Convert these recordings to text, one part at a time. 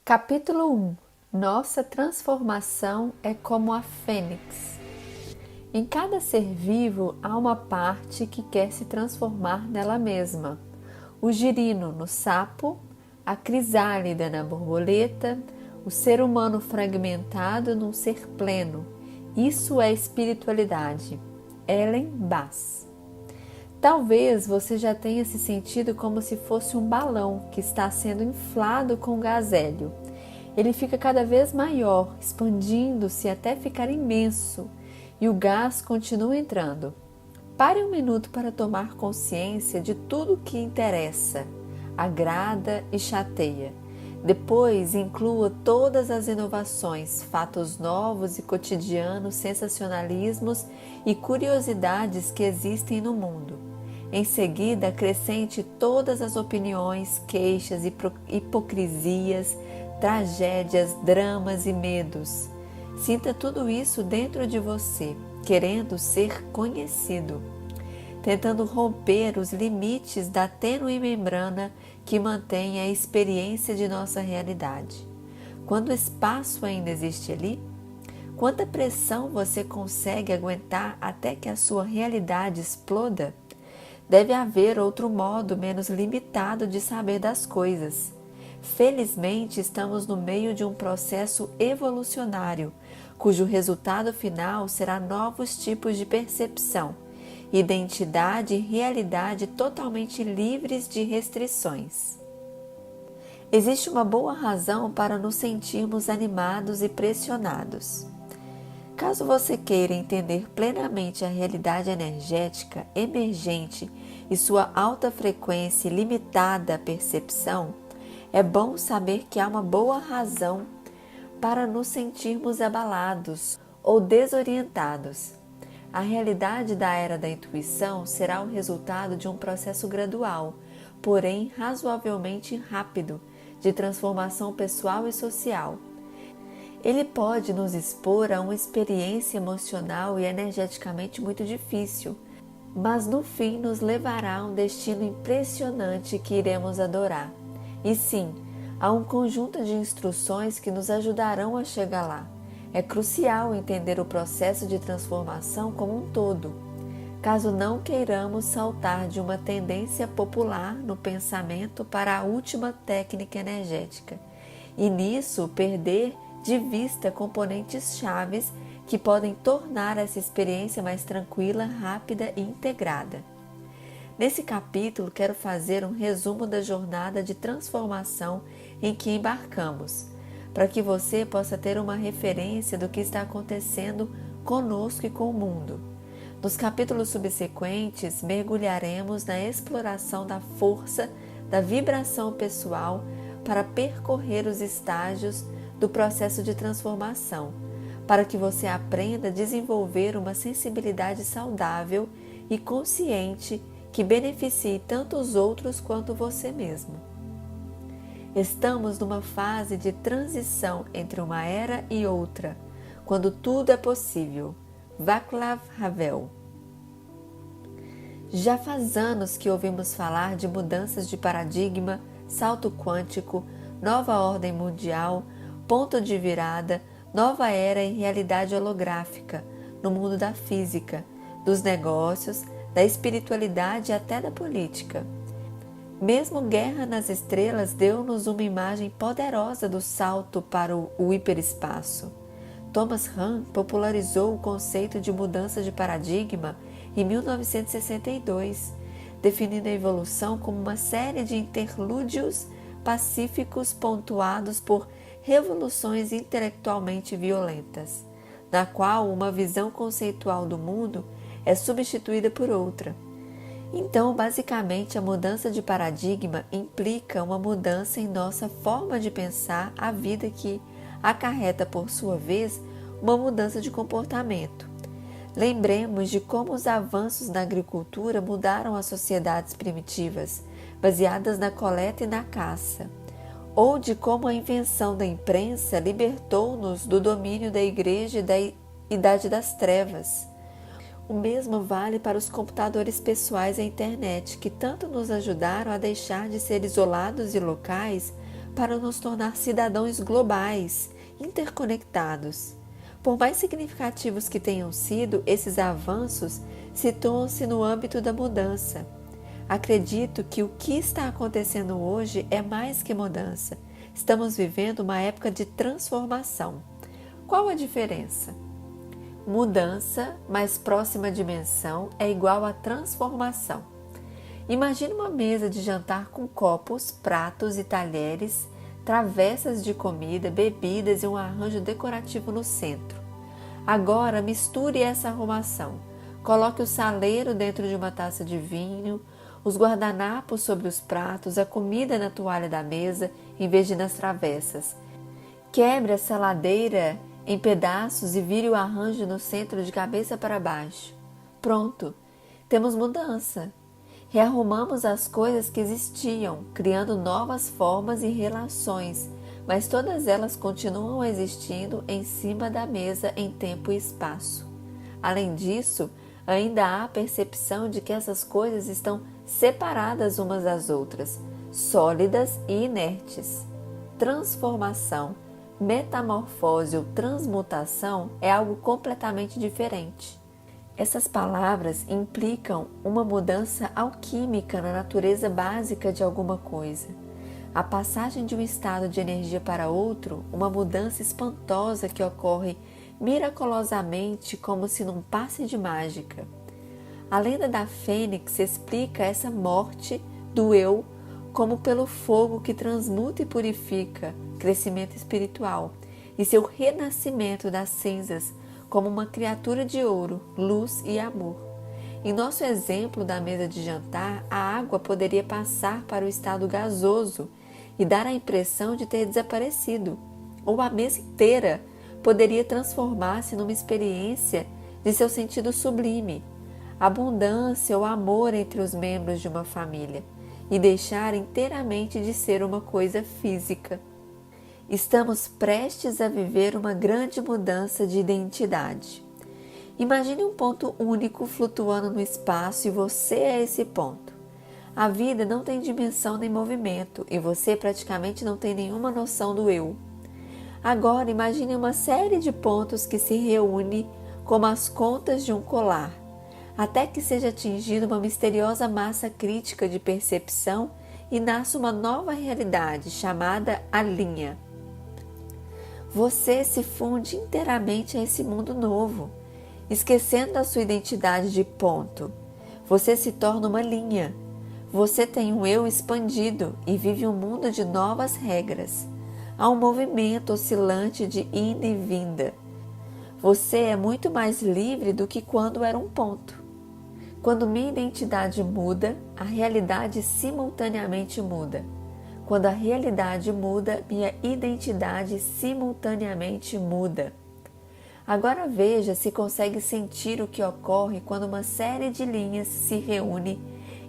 Capítulo 1. Nossa transformação é como a fênix. Em cada ser vivo há uma parte que quer se transformar nela mesma. O girino no sapo, a crisálida na borboleta, o ser humano fragmentado num ser pleno. Isso é espiritualidade. Ellen Bass. Talvez você já tenha se sentido como se fosse um balão que está sendo inflado com gás hélio. Ele fica cada vez maior, expandindo-se até ficar imenso, e o gás continua entrando. Pare um minuto para tomar consciência de tudo o que interessa, agrada e chateia. Depois, inclua todas as inovações, fatos novos e cotidianos, sensacionalismos e curiosidades que existem no mundo. Em seguida, acrescente todas as opiniões, queixas, hipocrisias, tragédias, dramas e medos. Sinta tudo isso dentro de você, querendo ser conhecido, tentando romper os limites da tênue membrana que mantém a experiência de nossa realidade. Quando o espaço ainda existe ali, quanta pressão você consegue aguentar até que a sua realidade exploda? Deve haver outro modo menos limitado de saber das coisas. Felizmente, estamos no meio de um processo evolucionário, cujo resultado final será novos tipos de percepção, identidade e realidade totalmente livres de restrições. Existe uma boa razão para nos sentirmos animados e pressionados. Caso você queira entender plenamente a realidade energética emergente e sua alta frequência e limitada percepção, é bom saber que há uma boa razão para nos sentirmos abalados ou desorientados. A realidade da era da intuição será o resultado de um processo gradual, porém razoavelmente rápido, de transformação pessoal e social. Ele pode nos expor a uma experiência emocional e energeticamente muito difícil, mas no fim nos levará a um destino impressionante que iremos adorar. E sim, há um conjunto de instruções que nos ajudarão a chegar lá. É crucial entender o processo de transformação como um todo, caso não queiramos saltar de uma tendência popular no pensamento para a última técnica energética, e nisso perder de vista componentes chaves que podem tornar essa experiência mais tranquila, rápida e integrada. Nesse capítulo, quero fazer um resumo da jornada de transformação em que embarcamos, para que você possa ter uma referência do que está acontecendo conosco e com o mundo. Nos capítulos subsequentes, mergulharemos na exploração da força da vibração pessoal para percorrer os estágios do processo de transformação, para que você aprenda a desenvolver uma sensibilidade saudável e consciente que beneficie tanto os outros quanto você mesmo. Estamos numa fase de transição entre uma era e outra, quando tudo é possível. Václav Havel. Já faz anos que ouvimos falar de mudanças de paradigma, salto quântico, nova ordem mundial, ponto de virada, nova era e realidade holográfica no mundo da física, dos negócios, da espiritualidade e até da política. Mesmo Guerra nas Estrelas deu-nos uma imagem poderosa do salto para o hiperespaço. Thomas Hahn popularizou o conceito de mudança de paradigma em 1962, definindo a evolução como uma série de interlúdios pacíficos pontuados por revoluções intelectualmente violentas, na qual uma visão conceitual do mundo é substituída por outra. Então, basicamente, a mudança de paradigma implica uma mudança em nossa forma de pensar a vida que acarreta, por sua vez, uma mudança de comportamento. Lembremos de como os avanços na agricultura mudaram as sociedades primitivas, baseadas na coleta e na caça, ou de como a invenção da imprensa libertou-nos do domínio da Igreja e da Idade das Trevas. O mesmo vale para os computadores pessoais e a internet, que tanto nos ajudaram a deixar de ser isolados e locais para nos tornar cidadãos globais, interconectados. Por mais significativos que tenham sido, esses avanços situam-se no âmbito da mudança. Acredito que o que está acontecendo hoje é mais que mudança. Estamos vivendo uma época de transformação. Qual a diferença? Mudança mais próxima dimensão é igual a transformação. Imagine uma mesa de jantar com copos, pratos e talheres, travessas de comida, bebidas e um arranjo decorativo no centro. Agora misture essa arrumação. Coloque o saleiro dentro de uma taça de vinho, os guardanapos sobre os pratos, a comida na toalha da mesa em vez de nas travessas. Quebre a saladeira em pedaços e vire o arranjo no centro de cabeça para baixo. Pronto, temos mudança. Rearrumamos as coisas que existiam, criando novas formas e relações, mas todas elas continuam existindo em cima da mesa em tempo e espaço. Além disso, ainda há a percepção de que essas coisas estão separadas umas das outras, sólidas e inertes. Transformação, metamorfose ou transmutação é algo completamente diferente. Essas palavras implicam uma mudança alquímica na natureza básica de alguma coisa. A passagem de um estado de energia para outro, uma mudança espantosa que ocorre miraculosamente como se num passe de mágica. A lenda da Fênix explica essa morte do eu como pelo fogo que transmuta e purifica, crescimento espiritual, e seu renascimento das cinzas como uma criatura de ouro, luz e amor. Em nosso exemplo da mesa de jantar, a água poderia passar para o estado gasoso e dar a impressão de ter desaparecido, ou a mesa inteira poderia transformar-se numa experiência de seu sentido sublime, abundância ou amor entre os membros de uma família, e deixar inteiramente de ser uma coisa física. Estamos prestes a viver uma grande mudança de identidade. Imagine um ponto único flutuando no espaço e você é esse ponto. A vida não tem dimensão nem movimento e você praticamente não tem nenhuma noção do eu. Agora imagine uma série de pontos que se reúnem como as contas de um colar, até que seja atingida uma misteriosa massa crítica de percepção e nasce uma nova realidade chamada a linha. Você se funde inteiramente a esse mundo novo, esquecendo a sua identidade de ponto. Você se torna uma linha. Você tem um eu expandido e vive um mundo de novas regras. Há um movimento oscilante de ida e vinda. Você é muito mais livre do que quando era um ponto. Quando minha identidade muda, a realidade simultaneamente muda. Quando a realidade muda, minha identidade simultaneamente muda. Agora veja se consegue sentir o que ocorre quando uma série de linhas se reúne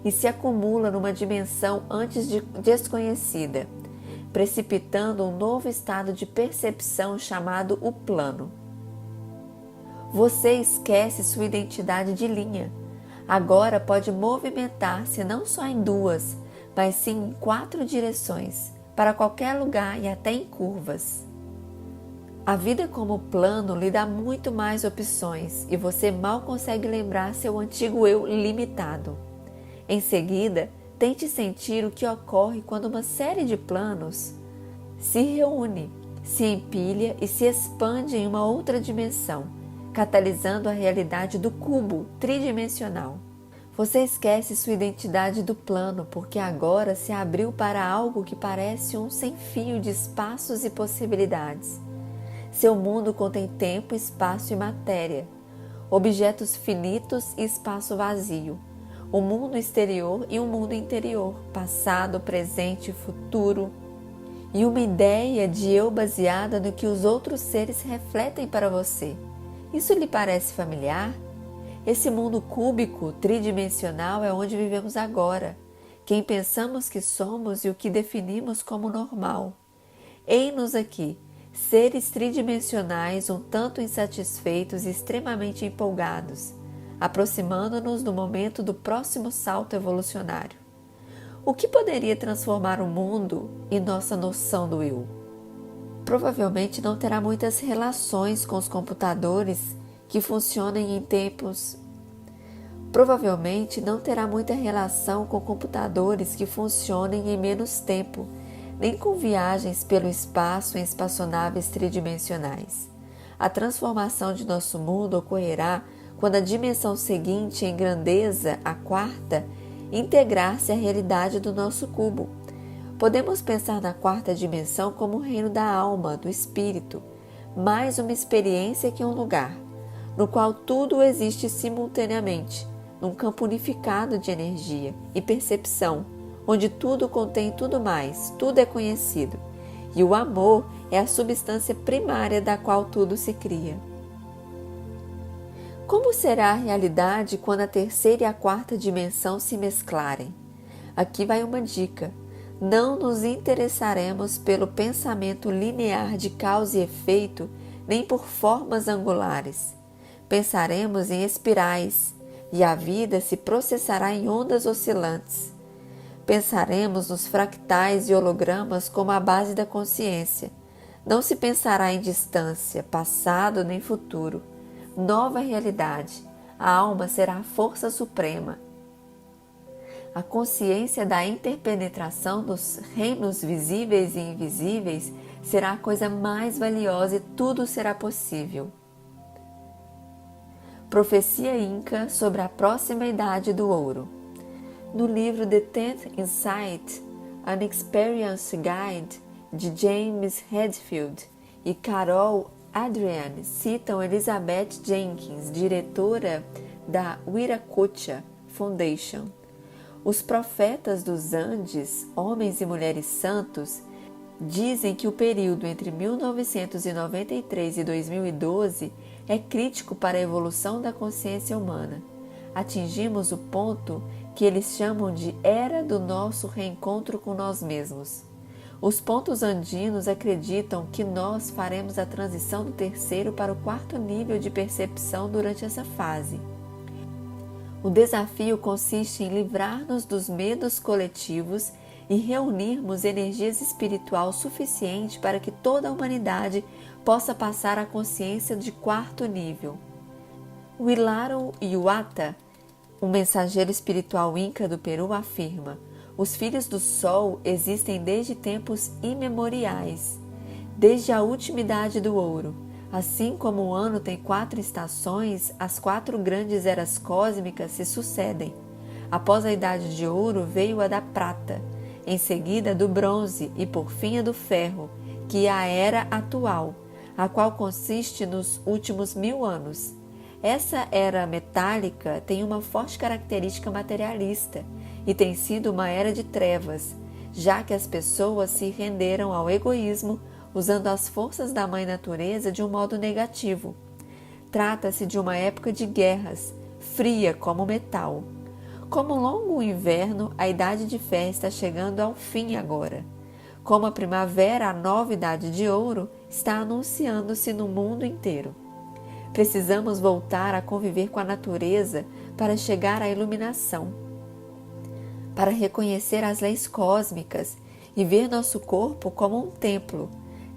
e se acumula numa dimensão antes desconhecida, precipitando um novo estado de percepção chamado o plano. Você esquece sua identidade de linha. Agora pode movimentar-se não só em duas, mas sim em 4 direções, para qualquer lugar e até em curvas. A vida como plano lhe dá muito mais opções e você mal consegue lembrar seu antigo eu limitado. Em seguida, tente sentir o que ocorre quando uma série de planos se reúne, se empilha e se expande em uma outra dimensão, catalisando a realidade do cubo tridimensional. Você esquece sua identidade do plano porque agora se abriu para algo que parece um sem-fio de espaços e possibilidades. Seu mundo contém tempo, espaço e matéria, objetos finitos e espaço vazio, o mundo exterior e o mundo interior, passado, presente e futuro, e uma ideia de eu baseada no que os outros seres refletem para você. Isso lhe parece familiar? Esse mundo cúbico, tridimensional é onde vivemos agora, quem pensamos que somos e o que definimos como normal. Eis-nos aqui, seres tridimensionais um tanto insatisfeitos e extremamente empolgados, aproximando-nos do momento do próximo salto evolucionário. O que poderia transformar o mundo e nossa noção do eu? Provavelmente não terá muitas relações com os computadores que funcionem em tempos. Provavelmente não terá muita relação com computadores que funcionem em menos tempo, nem com viagens pelo espaço em espaçonaves tridimensionais. A transformação de nosso mundo ocorrerá quando a dimensão seguinte em grandeza, a quarta, integrar-se à realidade do nosso cubo. Podemos pensar na quarta dimensão como o reino da alma, do espírito, mais uma experiência que um lugar, no qual tudo existe simultaneamente, num campo unificado de energia e percepção, onde tudo contém tudo mais, tudo é conhecido, e o amor é a substância primária da qual tudo se cria. Como será a realidade quando a terceira e a quarta dimensão se mesclarem? Aqui vai uma dica. Não nos interessaremos pelo pensamento linear de causa e efeito, nem por formas angulares. Pensaremos em espirais, e a vida se processará em ondas oscilantes. Pensaremos nos fractais e hologramas como a base da consciência. Não se pensará em distância, passado nem futuro. Nova realidade. A alma será a força suprema. A consciência da interpenetração dos reinos visíveis e invisíveis será a coisa mais valiosa e tudo será possível. Profecia Inca sobre a próxima idade do ouro. No livro The Tenth Insight, An Experience Guide, de James Hadfield e Carol Adrian, citam Elizabeth Jenkins, diretora da Viracocha Foundation. Os profetas dos Andes, homens e mulheres santos, dizem que o período entre 1993 e 2012 é crítico para a evolução da consciência humana. Atingimos o ponto que eles chamam de era do nosso reencontro com nós mesmos. Os pontos andinos acreditam que nós faremos a transição do terceiro para o quarto nível de percepção durante essa fase. O desafio consiste em livrar-nos dos medos coletivos e reunirmos energias espiritual suficiente para que toda a humanidade possa passar à consciência de quarto nível. Wilaro Iwata, um mensageiro espiritual inca do Peru, afirma: os filhos do Sol existem desde tempos imemoriais, desde a última idade do ouro. Assim como o ano tem 4 estações, as 4 grandes eras cósmicas se sucedem. Após a idade de ouro veio a da prata, em seguida a do bronze e por fim a do ferro, que é a era atual, a qual consiste nos últimos 1000 anos. Essa era metálica tem uma forte característica materialista e tem sido uma era de trevas, já que as pessoas se renderam ao egoísmo usando as forças da mãe natureza de um modo negativo. Trata-se de uma época de guerras, fria como metal. Como um longo inverno, a idade de ferro está chegando ao fim agora. Como a primavera, a nova idade de ouro está anunciando-se no mundo inteiro. Precisamos voltar a conviver com a natureza para chegar à iluminação, para reconhecer as leis cósmicas e ver nosso corpo como um templo.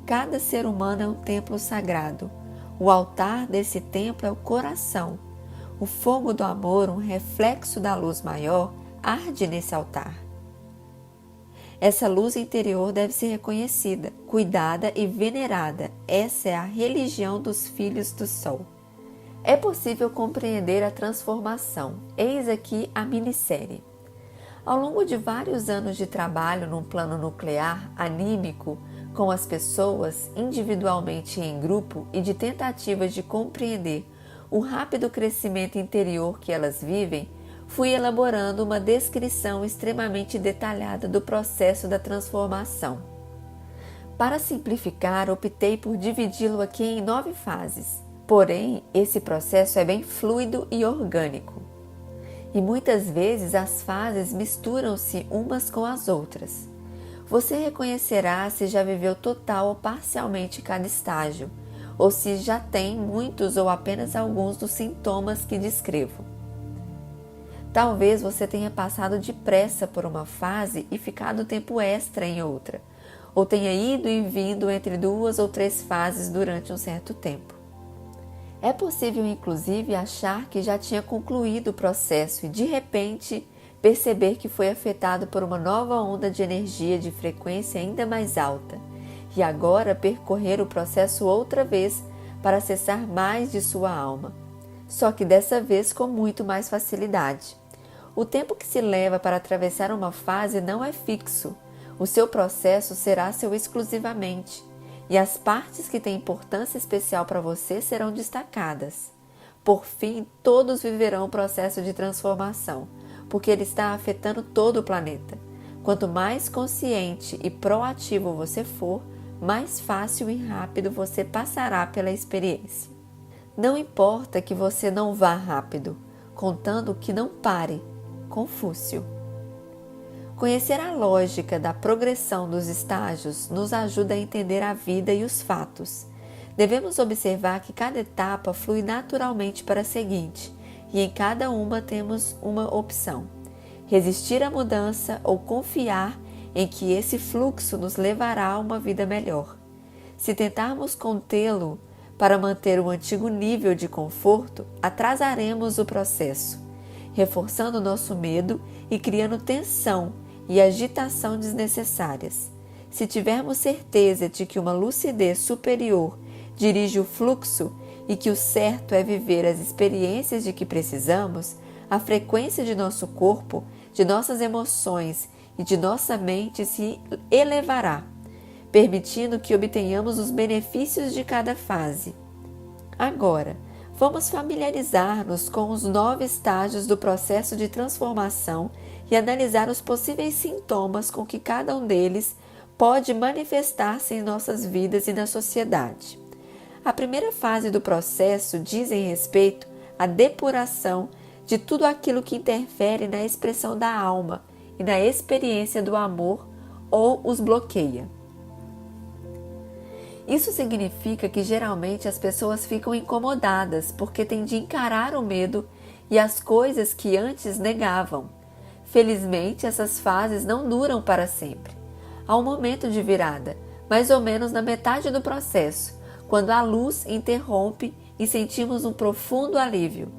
Cada ser humano é um templo sagrado. O altar desse templo é o coração. O fogo do amor, um reflexo da luz maior, arde nesse altar. Essa luz interior deve ser reconhecida, cuidada e venerada. Essa é a religião dos filhos do Sol. É possível compreender a transformação. Eis aqui a minissérie. Ao longo de vários anos de trabalho num plano nuclear, anímico, com as pessoas, individualmente e em grupo, e de tentativas de compreender o rápido crescimento interior que elas vivem, fui elaborando uma descrição extremamente detalhada do processo da transformação. Para simplificar, optei por dividi-lo aqui em 9 fases. Porém, esse processo é bem fluido e orgânico. E muitas vezes as fases misturam-se umas com as outras. Você reconhecerá se já viveu total ou parcialmente cada estágio, ou se já tem muitos ou apenas alguns dos sintomas que descrevo. Talvez você tenha passado depressa por uma fase e ficado tempo extra em outra, ou tenha ido e vindo entre 2 ou 3 fases durante um certo tempo. É possível, inclusive, achar que já tinha concluído o processo e, de repente, perceber que foi afetado por uma nova onda de energia de frequência ainda mais alta, e agora percorrer o processo outra vez para acessar mais de sua alma, só que dessa vez com muito mais facilidade. O tempo que se leva para atravessar uma fase não é fixo, o seu processo será seu exclusivamente, e as partes que têm importância especial para você serão destacadas. Por fim, todos viverão o processo de transformação, porque ele está afetando todo o planeta. Quanto mais consciente e proativo você for, mais fácil e rápido você passará pela experiência. Não importa que você não vá rápido, contando que não pare. Confúcio. Conhecer a lógica da progressão dos estágios nos ajuda a entender a vida e os fatos. Devemos observar que cada etapa flui naturalmente para a seguinte, e em cada uma temos uma opção: resistir à mudança ou confiar em que esse fluxo nos levará a uma vida melhor. Se tentarmos contê-lo para manter o antigo nível de conforto, atrasaremos o processo, reforçando nosso medo e criando tensão e agitação desnecessárias. Se tivermos certeza de que uma lucidez superior dirige o fluxo e que o certo é viver as experiências de que precisamos, a frequência de nosso corpo, de nossas emoções e de nossa mente se elevará, permitindo que obtenhamos os benefícios de cada fase. Agora, vamos familiarizar-nos com os 9 estágios do processo de transformação e analisar os possíveis sintomas com que cada um deles pode manifestar-se em nossas vidas e na sociedade. A primeira fase do processo diz respeito à depuração de tudo aquilo que interfere na expressão da alma e na experiência do amor ou os bloqueia. Isso significa que geralmente as pessoas ficam incomodadas porque têm de encarar o medo e as coisas que antes negavam. Felizmente, essas fases não duram para sempre. Há um momento de virada, mais ou menos na metade do processo, quando a luz interrompe e sentimos um profundo alívio.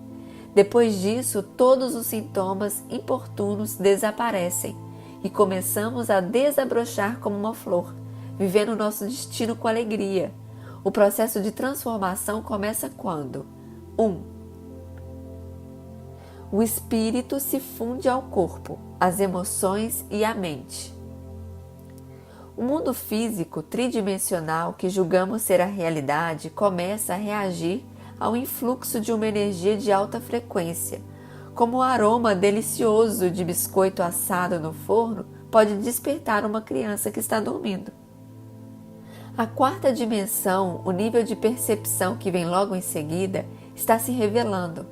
Depois disso, todos os sintomas importunos desaparecem e começamos a desabrochar como uma flor, vivendo nosso destino com alegria. O processo de transformação começa quando 1. O espírito se funde ao corpo, às emoções e à mente. O mundo físico tridimensional que julgamos ser a realidade começa a reagir ao influxo de uma energia de alta frequência, como o aroma delicioso de biscoito assado no forno pode despertar uma criança que está dormindo. A 4ª dimensão, o nível de percepção que vem logo em seguida, está se revelando.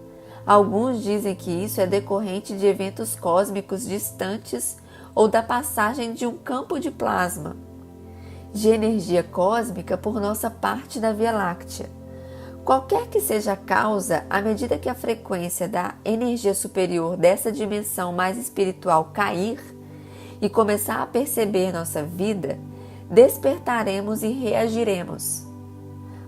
Alguns dizem que isso é decorrente de eventos cósmicos distantes ou da passagem de um campo de plasma, de energia cósmica por nossa parte da Via Láctea. Qualquer que seja a causa, à medida que a frequência da energia superior dessa dimensão mais espiritual cair e começar a perceber nossa vida, despertaremos e reagiremos,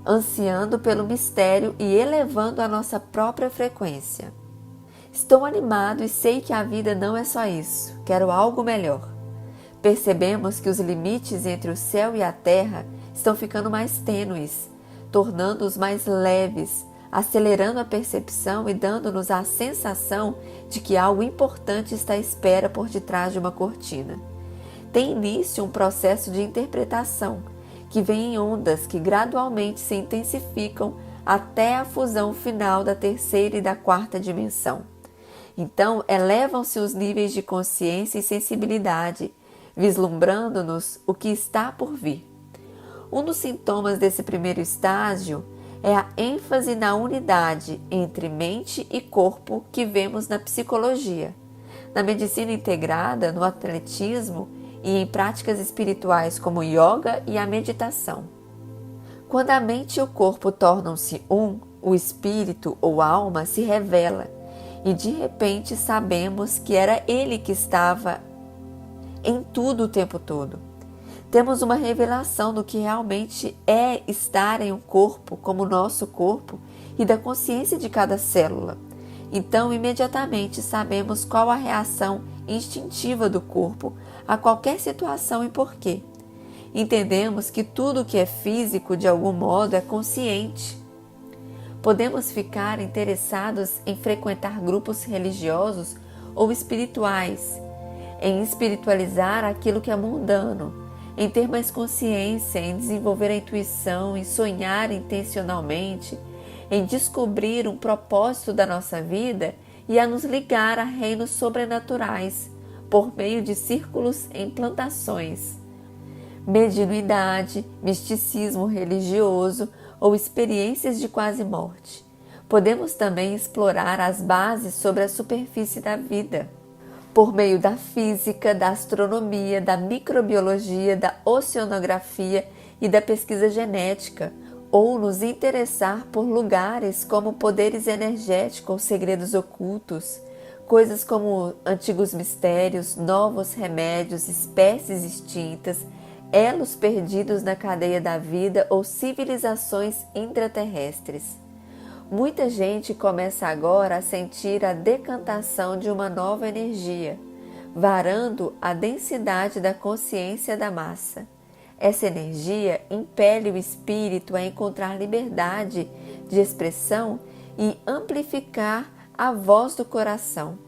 ansiando pelo mistério e elevando a nossa própria frequência. Estou animado e sei que a vida não é só isso, quero algo melhor. Percebemos que os limites entre o céu e a terra estão ficando mais tênues, tornando-os mais leves, acelerando a percepção e dando-nos a sensação de que algo importante está à espera por detrás de uma cortina. Tem início um processo de interpretação, que vem em ondas que gradualmente se intensificam até a fusão final da 3ª e da 4ª dimensão. Então, elevam-se os níveis de consciência e sensibilidade, vislumbrando-nos o que está por vir. Um dos sintomas desse primeiro estágio é a ênfase na unidade entre mente e corpo que vemos na psicologia, na medicina integrada, no atletismo e em práticas espirituais como o yoga e a meditação. Quando a mente e o corpo tornam-se um, o espírito ou alma se revela e de repente sabemos que era Ele que estava em tudo o tempo todo. Temos uma revelação do que realmente é estar em um corpo como o nosso corpo e da consciência de cada célula. Então, imediatamente sabemos qual a reação instintiva do corpo a qualquer situação e porquê. Entendemos que tudo que é físico, de algum modo, é consciente. Podemos ficar interessados em frequentar grupos religiosos ou espirituais, em espiritualizar aquilo que é mundano, em ter mais consciência, em desenvolver a intuição, em sonhar intencionalmente, em descobrir um propósito da nossa vida e a nos ligar a reinos sobrenaturais por meio de círculos em plantações. Mediunidade, misticismo religioso ou experiências de quase morte. Podemos também explorar as bases sobre a superfície da vida, por meio da física, da astronomia, da microbiologia, da oceanografia e da pesquisa genética, ou nos interessar por lugares como poderes energéticos ou segredos ocultos, coisas como antigos mistérios, novos remédios, espécies extintas, elos perdidos na cadeia da vida ou civilizações intraterrestres. Muita gente começa agora a sentir a decantação de uma nova energia, varando a densidade da consciência da massa. Essa energia impele o espírito a encontrar liberdade de expressão e amplificar a voz do coração.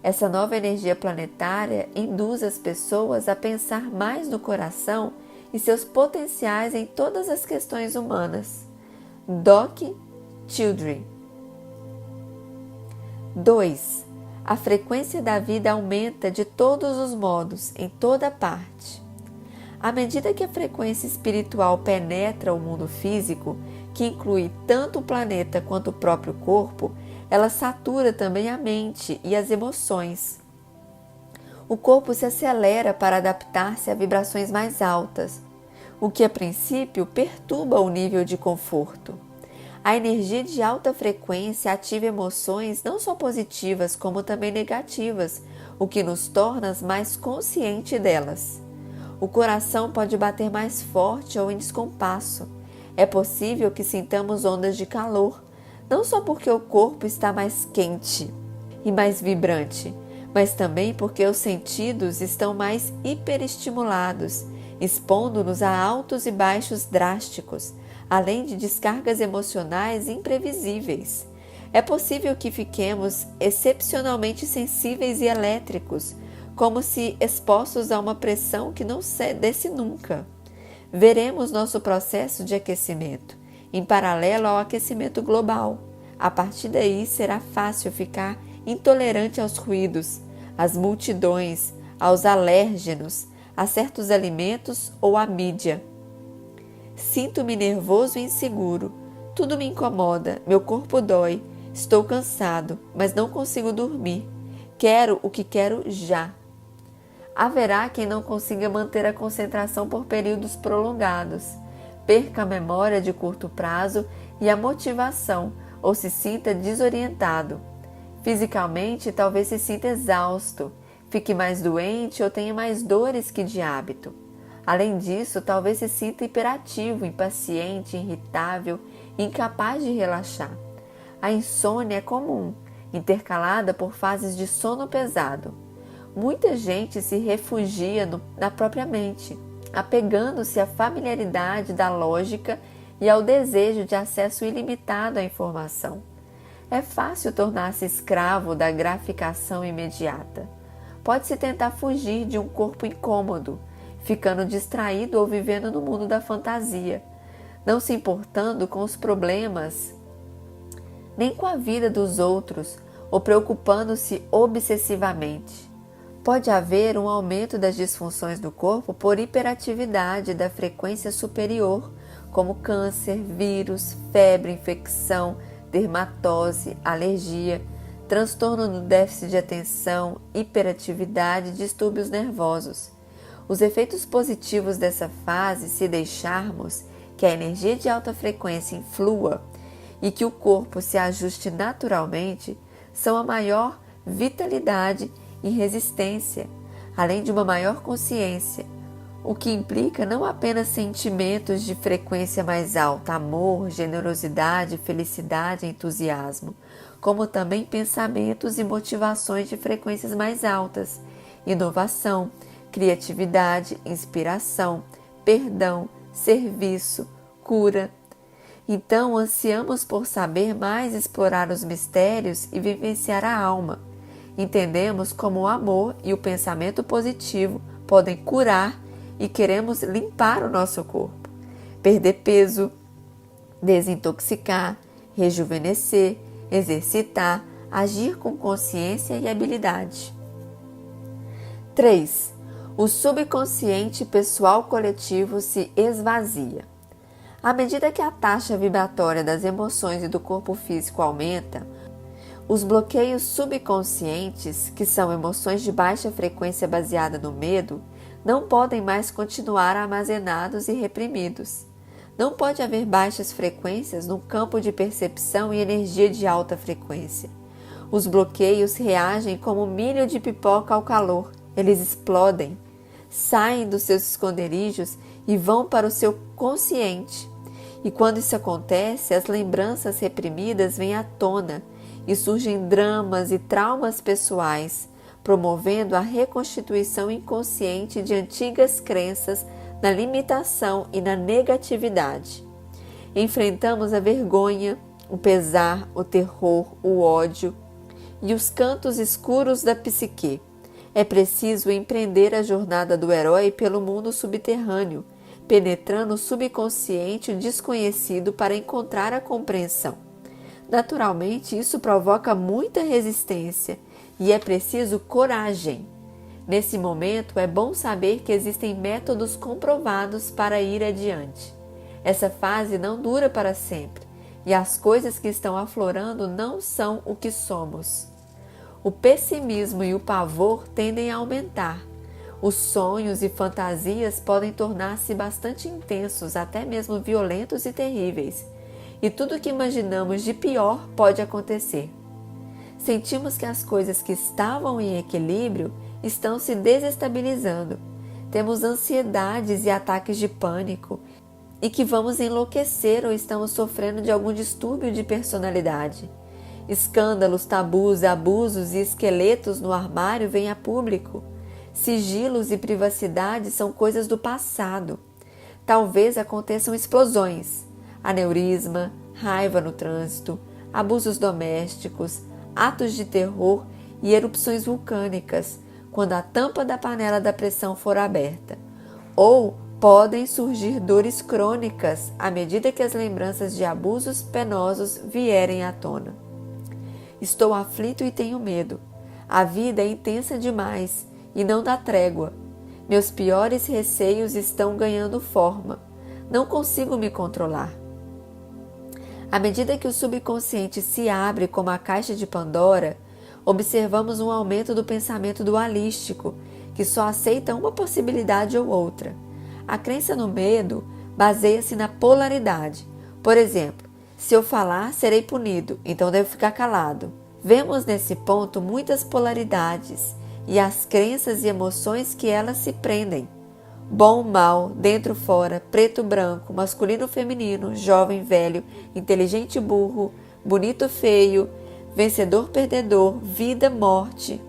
Essa nova energia planetária induz as pessoas a pensar mais no coração e seus potenciais em todas as questões humanas. Doc Children. 2. A frequência da vida aumenta de todos os modos, em toda parte. À medida que a frequência espiritual penetra o mundo físico, que inclui tanto o planeta quanto o próprio corpo, ela satura também a mente e as emoções. O corpo se acelera para adaptar-se a vibrações mais altas, o que a princípio perturba o nível de conforto. A energia de alta frequência ativa emoções não só positivas como também negativas, o que nos torna mais conscientes delas. O coração pode bater mais forte ou em descompasso. É possível que sintamos ondas de calor, não só porque o corpo está mais quente e mais vibrante, mas também porque os sentidos estão mais hiperestimulados, expondo-nos a altos e baixos drásticos, além de descargas emocionais imprevisíveis. É possível que fiquemos excepcionalmente sensíveis e elétricos, como se expostos a uma pressão que não desce nunca. Veremos nosso processo de aquecimento, em paralelo ao aquecimento global. A partir daí será fácil ficar intolerante aos ruídos, às multidões, aos alérgenos, a certos alimentos ou à mídia. Sinto-me nervoso e inseguro, tudo me incomoda, meu corpo dói, estou cansado, mas não consigo dormir. Quero o que quero já. Haverá quem não consiga manter a concentração por períodos prolongados, perca a memória de curto prazo e a motivação, ou se sinta desorientado. Fisicamente, talvez se sinta exausto, fique mais doente ou tenha mais dores que de hábito. Além disso, talvez se sinta hiperativo, impaciente, irritável, incapaz de relaxar. A insônia é comum, intercalada por fases de sono pesado. Muita gente se refugia na própria mente, apegando-se à familiaridade da lógica e ao desejo de acesso ilimitado à informação. É fácil tornar-se escravo da gratificação imediata. Pode-se tentar fugir de um corpo incômodo, ficando distraído ou vivendo no mundo da fantasia, não se importando com os problemas, nem com a vida dos outros, ou preocupando-se obsessivamente. Pode haver um aumento das disfunções do corpo por hiperatividade da frequência superior, como câncer, vírus, febre, infecção, dermatose, alergia, transtorno do déficit de atenção, hiperatividade e distúrbios nervosos. Os efeitos positivos dessa fase, se deixarmos que a energia de alta frequência influa e que o corpo se ajuste naturalmente, são a maior vitalidade e resistência, além de uma maior consciência, o que implica não apenas sentimentos de frequência mais alta, amor, generosidade, felicidade e entusiasmo, como também pensamentos e motivações de frequências mais altas, inovação, criatividade, inspiração, perdão, serviço, cura. Então, ansiamos por saber mais, explorar os mistérios e vivenciar a alma. Entendemos como o amor e o pensamento positivo podem curar e queremos limpar o nosso corpo, perder peso, desintoxicar, rejuvenescer, exercitar, agir com consciência e habilidade. 3. O subconsciente pessoal coletivo se esvazia. À medida que a taxa vibratória das emoções e do corpo físico aumenta, os bloqueios subconscientes, que são emoções de baixa frequência baseada no medo, não podem mais continuar armazenados e reprimidos. Não pode haver baixas frequências no campo de percepção e energia de alta frequência. Os bloqueios reagem como milho de pipoca ao calor. Eles explodem, saem dos seus esconderijos e vão para o seu consciente. E quando isso acontece, as lembranças reprimidas vêm à tona e surgem dramas e traumas pessoais, promovendo a reconstituição inconsciente de antigas crenças na limitação e na negatividade. Enfrentamos a vergonha, o pesar, o terror, o ódio e os cantos escuros da psique. É preciso empreender a jornada do herói pelo mundo subterrâneo, penetrando o subconsciente desconhecido para encontrar a compreensão. Naturalmente, isso provoca muita resistência e é preciso coragem. Nesse momento, é bom saber que existem métodos comprovados para ir adiante. Essa fase não dura para sempre e as coisas que estão aflorando não são o que somos. O pessimismo e o pavor tendem a aumentar. Os sonhos e fantasias podem tornar-se bastante intensos, até mesmo violentos e terríveis. E tudo o que imaginamos de pior pode acontecer. Sentimos que as coisas que estavam em equilíbrio estão se desestabilizando. Temos ansiedades e ataques de pânico e que vamos enlouquecer ou estamos sofrendo de algum distúrbio de personalidade. Escândalos, tabus, abusos e esqueletos no armário vêm a público. Sigilos e privacidade são coisas do passado. Talvez aconteçam explosões, aneurisma, raiva no trânsito, abusos domésticos, atos de terror e erupções vulcânicas, quando a tampa da panela da pressão for aberta. Ou podem surgir dores crônicas à medida que as lembranças de abusos penosos vierem à tona. Estou aflito e tenho medo. A vida é intensa demais e não dá trégua. Meus piores receios estão ganhando forma. Não consigo me controlar. À medida que o subconsciente se abre como a caixa de Pandora, observamos um aumento do pensamento dualístico, que só aceita uma possibilidade ou outra. A crença no medo baseia-se na polaridade. Por exemplo, se eu falar, serei punido, então devo ficar calado. Vemos nesse ponto muitas polaridades e as crenças e emoções que elas se prendem. Bom, mal, dentro, fora, preto, branco, masculino, feminino, jovem, velho, inteligente, burro, bonito, feio, vencedor, perdedor, vida, morte.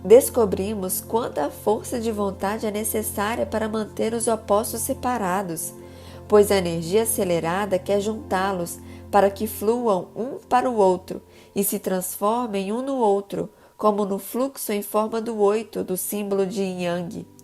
Descobrimos quanta força de vontade é necessária para manter os opostos separados, pois a energia acelerada quer juntá-los para que fluam um para o outro e se transformem um no outro, como no fluxo em forma do 8 do símbolo de Yin Yang.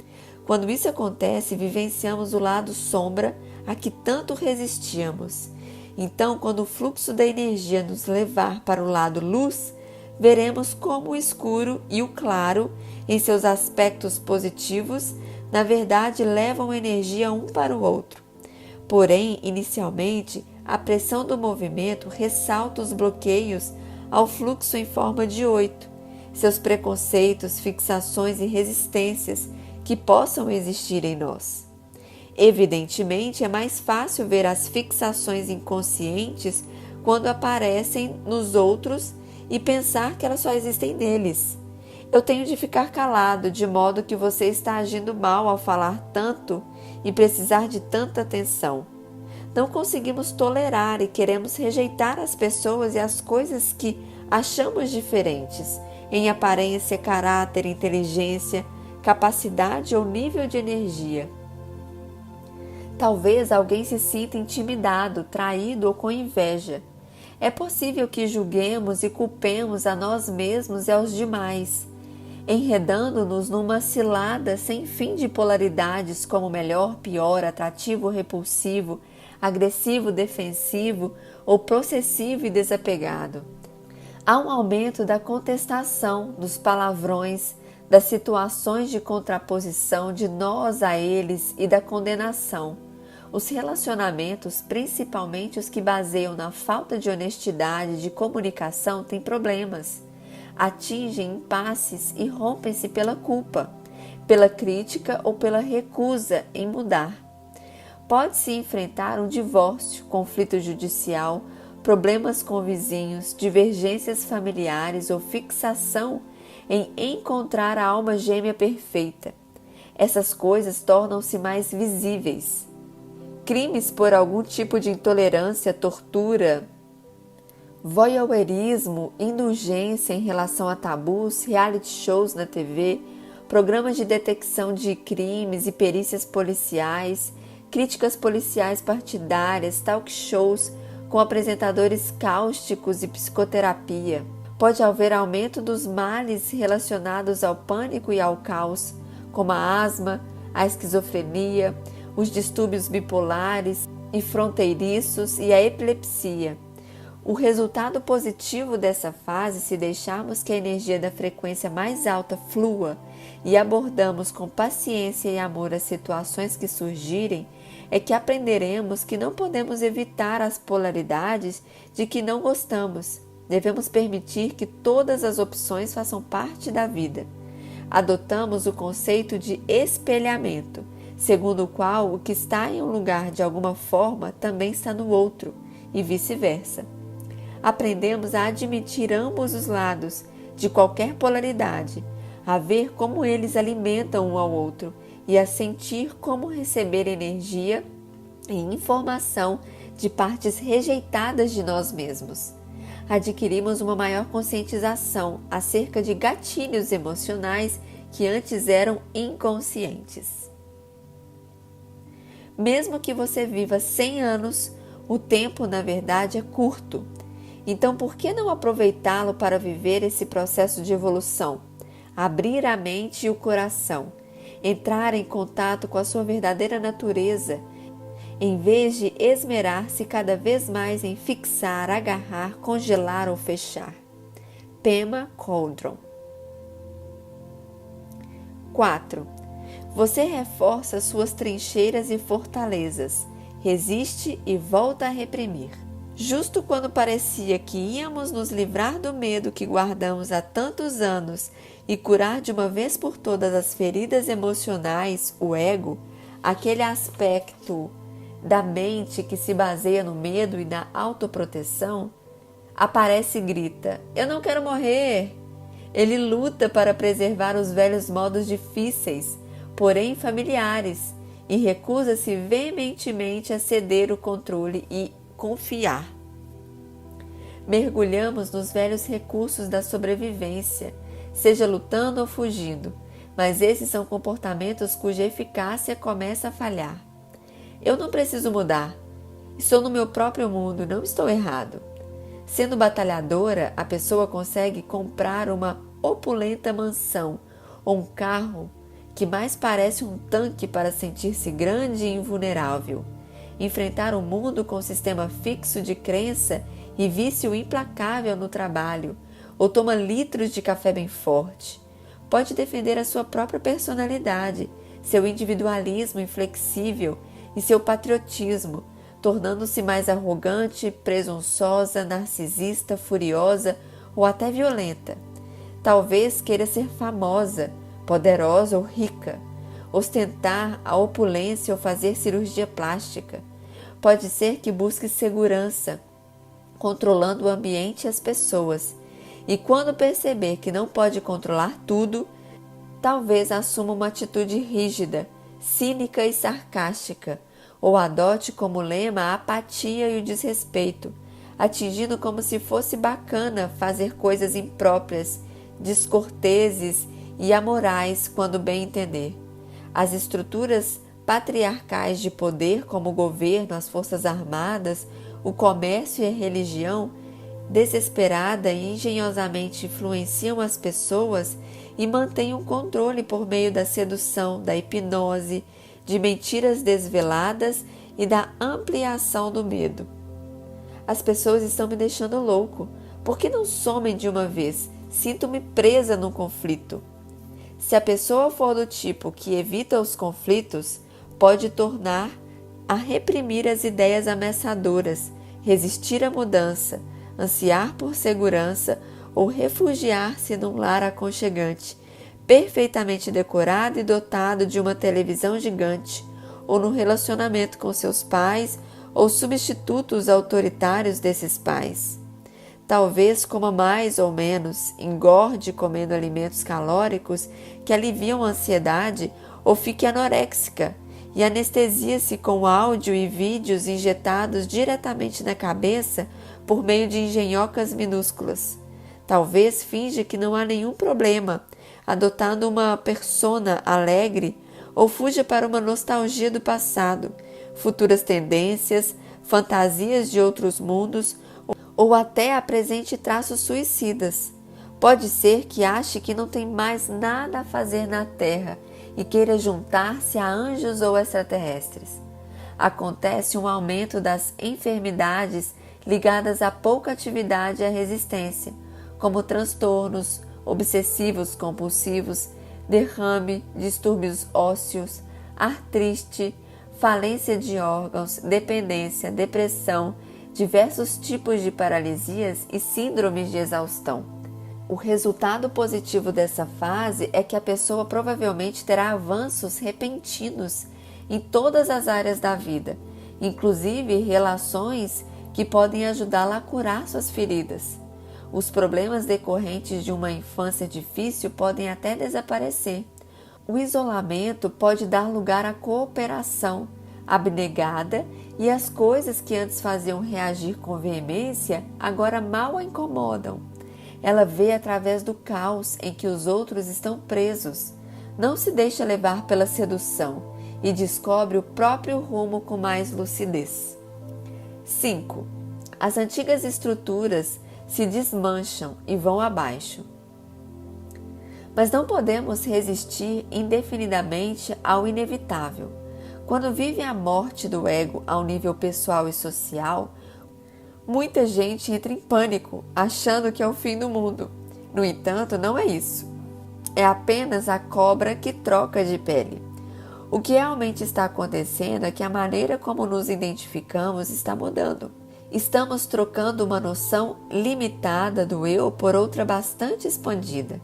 Quando isso acontece, vivenciamos o lado sombra a que tanto resistíamos. Então, quando o fluxo da energia nos levar para o lado luz, veremos como o escuro e o claro, em seus aspectos positivos, na verdade levam energia um para o outro. Porém, inicialmente, a pressão do movimento ressalta os bloqueios ao fluxo em forma de 8, seus preconceitos, fixações e resistências que possam existir em nós. Evidentemente, é mais fácil ver as fixações inconscientes quando aparecem nos outros e pensar que elas só existem neles. Eu tenho de ficar calado, de modo que você está agindo mal ao falar tanto e precisar de tanta atenção. Não conseguimos tolerar e queremos rejeitar as pessoas e as coisas que achamos diferentes, em aparência, caráter, inteligência, capacidade ou nível de energia. Talvez alguém se sinta intimidado, traído ou com inveja. É possível que julguemos e culpemos a nós mesmos e aos demais, enredando-nos numa cilada sem fim de polaridades como melhor, pior, atrativo, repulsivo, agressivo, defensivo ou possessivo e desapegado. Há um aumento da contestação, dos palavrões, das situações de contraposição de nós a eles e da condenação. Os relacionamentos, principalmente os que baseiam na falta de honestidade de comunicação, têm problemas. Atingem impasses e rompem-se pela culpa, pela crítica ou pela recusa em mudar. Pode-se enfrentar um divórcio, conflito judicial, problemas com vizinhos, divergências familiares ou fixação em encontrar a alma gêmea perfeita. Essas coisas tornam-se mais visíveis. Crimes por algum tipo de intolerância, tortura, voyeurismo, indulgência em relação a tabus, reality shows na TV, programas de detecção de crimes e perícias policiais, críticas policiais partidárias, talk shows com apresentadores cáusticos e psicoterapia. Pode haver aumento dos males relacionados ao pânico e ao caos, como a asma, a esquizofrenia, os distúrbios bipolares e fronteiriços e a epilepsia. O resultado positivo dessa fase, se deixarmos que a energia da frequência mais alta flua e abordamos com paciência e amor as situações que surgirem, é que aprenderemos que não podemos evitar as polaridades de que não gostamos. Devemos permitir que todas as opções façam parte da vida. Adotamos o conceito de espelhamento, segundo o qual o que está em um lugar de alguma forma também está no outro, e vice-versa. Aprendemos a admitir ambos os lados de qualquer polaridade, a ver como eles alimentam um ao outro e a sentir como receber energia e informação de partes rejeitadas de nós mesmos. Adquirimos uma maior conscientização acerca de gatilhos emocionais que antes eram inconscientes. Mesmo que você viva 100 anos, o tempo, na verdade, é curto. Então, por que não aproveitá-lo para viver esse processo de evolução? Abrir a mente e o coração, entrar em contato com a sua verdadeira natureza, em vez de esmerar-se cada vez mais em fixar, agarrar, congelar ou fechar. Pema Chodron. 4. Você reforça suas trincheiras e fortalezas, resiste e volta a reprimir. Justo quando parecia que íamos nos livrar do medo que guardamos há tantos anos e curar de uma vez por todas as feridas emocionais, o ego, aquele aspecto da mente que se baseia no medo e na autoproteção, aparece e grita: "Eu não quero morrer!" Ele luta para preservar os velhos modos difíceis, porém familiares, e recusa-se veementemente a ceder o controle e confiar. Mergulhamos nos velhos recursos da sobrevivência, seja lutando ou fugindo, mas esses são comportamentos cuja eficácia começa a falhar. Eu não preciso mudar. Estou no meu próprio mundo, não estou errado. Sendo batalhadora, a pessoa consegue comprar uma opulenta mansão ou um carro que mais parece um tanque para sentir-se grande e invulnerável. Enfrentar o mundo com sistema fixo de crença e vício implacável no trabalho, ou toma litros de café bem forte. Pode defender a sua própria personalidade, seu individualismo inflexível e seu patriotismo, tornando-se mais arrogante, presunçosa, narcisista, furiosa ou até violenta. Talvez queira ser famosa, poderosa ou rica, ostentar a opulência ou fazer cirurgia plástica. Pode ser que busque segurança, controlando o ambiente e as pessoas, e quando perceber que não pode controlar tudo, talvez assuma uma atitude rígida, cínica e sarcástica, ou adote como lema a apatia e o desrespeito, atingindo como se fosse bacana fazer coisas impróprias, descorteses e amorais quando bem entender. As estruturas patriarcais de poder, como o governo, as forças armadas, o comércio e a religião, desesperada e engenhosamente influenciam as pessoas e mantêm um controle por meio da sedução, da hipnose, de mentiras desveladas e da ampliação do medo. As pessoas estão me deixando louco. Por que não somem de uma vez? Sinto-me presa num conflito. Se a pessoa for do tipo que evita os conflitos, pode tornar a reprimir as ideias ameaçadoras, resistir à mudança, ansiar por segurança ou refugiar-se num lar aconchegante, perfeitamente decorado e dotado de uma televisão gigante, ou no relacionamento com seus pais ou substitutos autoritários desses pais. Talvez coma mais ou menos, engorde comendo alimentos calóricos que aliviam a ansiedade ou fique anoréxica e anestesia-se com áudio e vídeos injetados diretamente na cabeça por meio de engenhocas minúsculas. Talvez finja que não há nenhum problema, adotando uma persona alegre, ou fuja para uma nostalgia do passado, futuras tendências, fantasias de outros mundos, ou até apresente traços suicidas. Pode ser que ache que não tem mais nada a fazer na Terra e queira juntar-se a anjos ou extraterrestres. Acontece um aumento das enfermidades ligadas a pouca atividade e à resistência, como transtornos obsessivos compulsivos, derrame, distúrbios ósseos, artrite, falência de órgãos, dependência, depressão, diversos tipos de paralisias e síndromes de exaustão. O resultado positivo dessa fase é que a pessoa provavelmente terá avanços repentinos em todas as áreas da vida, inclusive relações que podem ajudá-la a curar suas feridas. Os problemas decorrentes de uma infância difícil podem até desaparecer. O isolamento pode dar lugar à cooperação abnegada e as coisas que antes faziam reagir com veemência agora mal a incomodam. Ela vê através do caos em que os outros estão presos, não se deixa levar pela sedução e descobre o próprio rumo com mais lucidez. 5. As antigas estruturas se desmancham e vão abaixo. Mas não podemos resistir indefinidamente ao inevitável. Quando vive a morte do ego ao nível pessoal e social, muita gente entra em pânico, achando que é o fim do mundo. No entanto, não é isso. É apenas a cobra que troca de pele. O que realmente está acontecendo é que a maneira como nos identificamos está mudando. Estamos trocando uma noção limitada do eu por outra bastante expandida.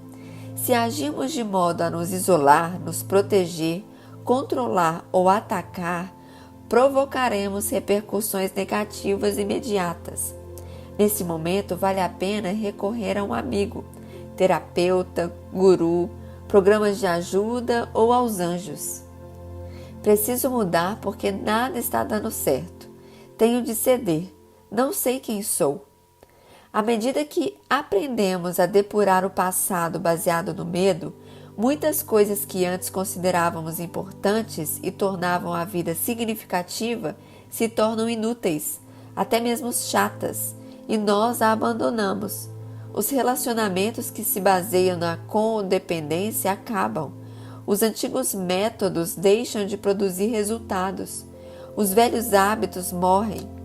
Se agimos de modo a nos isolar, nos proteger, controlar ou atacar, provocaremos repercussões negativas imediatas. Nesse momento, vale a pena recorrer a um amigo, terapeuta, guru, programas de ajuda ou aos anjos. Preciso mudar porque nada está dando certo. Tenho de ceder. Não sei quem sou. À medida que aprendemos a depurar o passado baseado no medo, muitas coisas que antes considerávamos importantes e tornavam a vida significativa se tornam inúteis, até mesmo chatas, e nós a abandonamos. Os relacionamentos que se baseiam na codependência acabam. Os antigos métodos deixam de produzir resultados. Os velhos hábitos morrem.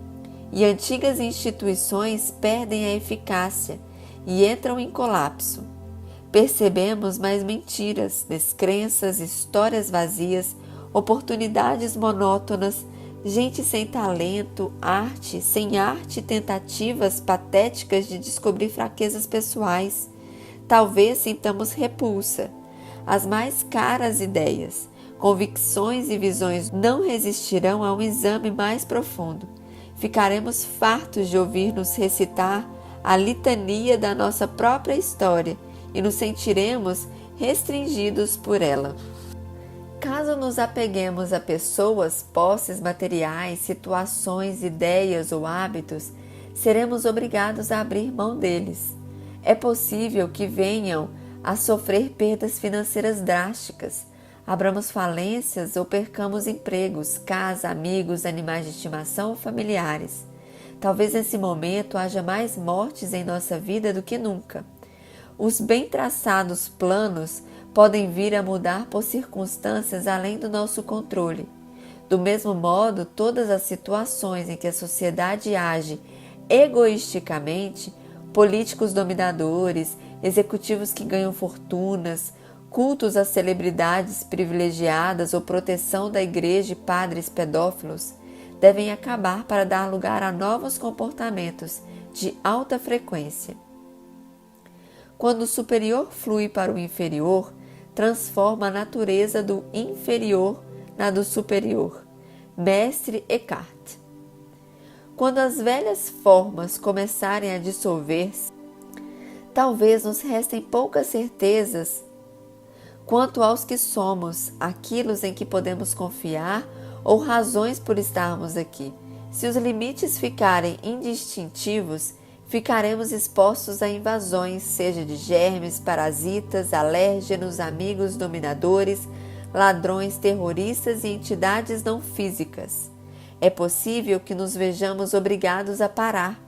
E antigas instituições perdem a eficácia e entram em colapso. Percebemos mais mentiras, descrenças, histórias vazias, oportunidades monótonas, gente sem talento, sem arte, tentativas patéticas de descobrir fraquezas pessoais. Talvez sintamos repulsa. As mais caras ideias, convicções e visões não resistirão a um exame mais profundo. Ficaremos fartos de ouvir-nos recitar a litania da nossa própria história e nos sentiremos restringidos por ela. Caso nos apeguemos a pessoas, posses materiais, situações, ideias ou hábitos, seremos obrigados a abrir mão deles. É possível que venham a sofrer perdas financeiras drásticas, abramos falências ou percamos empregos, casa, amigos, animais de estimação ou familiares. Talvez nesse momento haja mais mortes em nossa vida do que nunca. Os bem traçados planos podem vir a mudar por circunstâncias além do nosso controle. Do mesmo modo, todas as situações em que a sociedade age egoisticamente, políticos dominadores, executivos que ganham fortunas, cultos a celebridades privilegiadas ou proteção da igreja e padres pedófilos, devem acabar para dar lugar a novos comportamentos de alta frequência. Quando o superior flui para o inferior, transforma a natureza do inferior na do superior. Mestre Eckhart. Quando as velhas formas começarem a dissolver-se, talvez nos restem poucas certezas quanto aos que somos, aquilo em que podemos confiar ou razões por estarmos aqui. Se os limites ficarem indistintivos, ficaremos expostos a invasões, seja de germes, parasitas, alérgenos, amigos dominadores, ladrões, terroristas e entidades não físicas. É possível que nos vejamos obrigados a parar,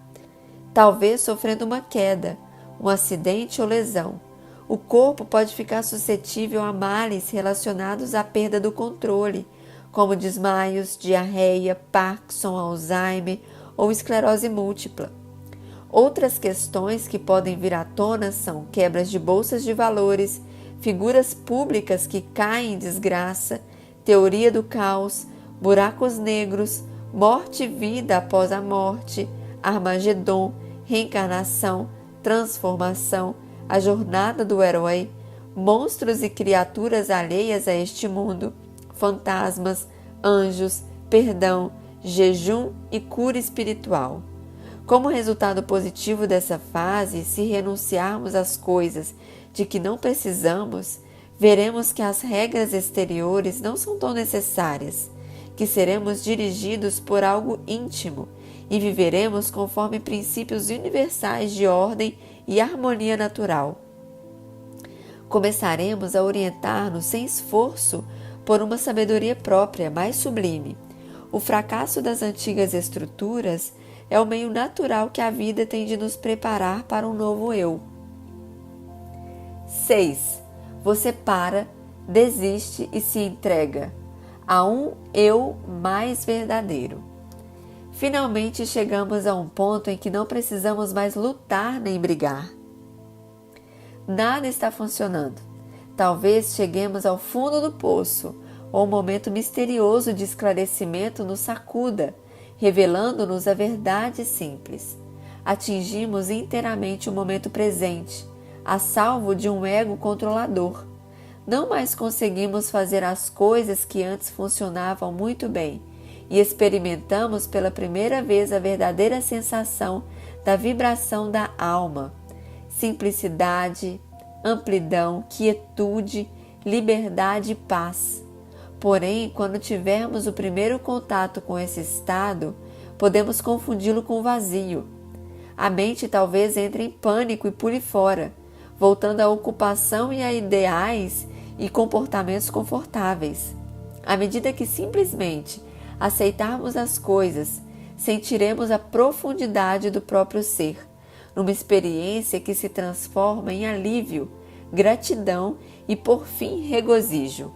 talvez sofrendo uma queda, um acidente ou lesão. O corpo pode ficar suscetível a males relacionados à perda do controle, como desmaios, diarreia, Parkinson, Alzheimer ou esclerose múltipla. Outras questões que podem vir à tona são quebras de bolsas de valores, figuras públicas que caem em desgraça, teoria do caos, buracos negros, morte e vida após a morte, Armagedon, reencarnação, transformação, a jornada do herói, monstros e criaturas alheias a este mundo, fantasmas, anjos, perdão, jejum e cura espiritual. Como resultado positivo dessa fase, se renunciarmos às coisas de que não precisamos, veremos que as regras exteriores não são tão necessárias, que seremos dirigidos por algo íntimo e viveremos conforme princípios universais de ordem e harmonia natural. Começaremos a orientar-nos sem esforço por uma sabedoria própria mais sublime. O fracasso das antigas estruturas é o meio natural que a vida tem de nos preparar para um novo eu. 6. Você para, desiste e se entrega a um eu mais verdadeiro. Finalmente chegamos a um ponto em que não precisamos mais lutar nem brigar. Nada está funcionando. Talvez cheguemos ao fundo do poço, ou um momento misterioso de esclarecimento nos sacuda, revelando-nos a verdade simples. Atingimos inteiramente o momento presente, a salvo de um ego controlador. Não mais conseguimos fazer as coisas que antes funcionavam muito bem e experimentamos pela primeira vez a verdadeira sensação da vibração da alma, simplicidade, amplidão, quietude, liberdade e paz. Porém, quando tivermos o primeiro contato com esse estado, podemos confundi-lo com vazio. A mente talvez entre em pânico e pule fora, voltando à ocupação e a ideais e comportamentos confortáveis. À medida que simplesmente aceitarmos as coisas, sentiremos a profundidade do próprio ser, numa experiência que se transforma em alívio, gratidão e, por fim, regozijo.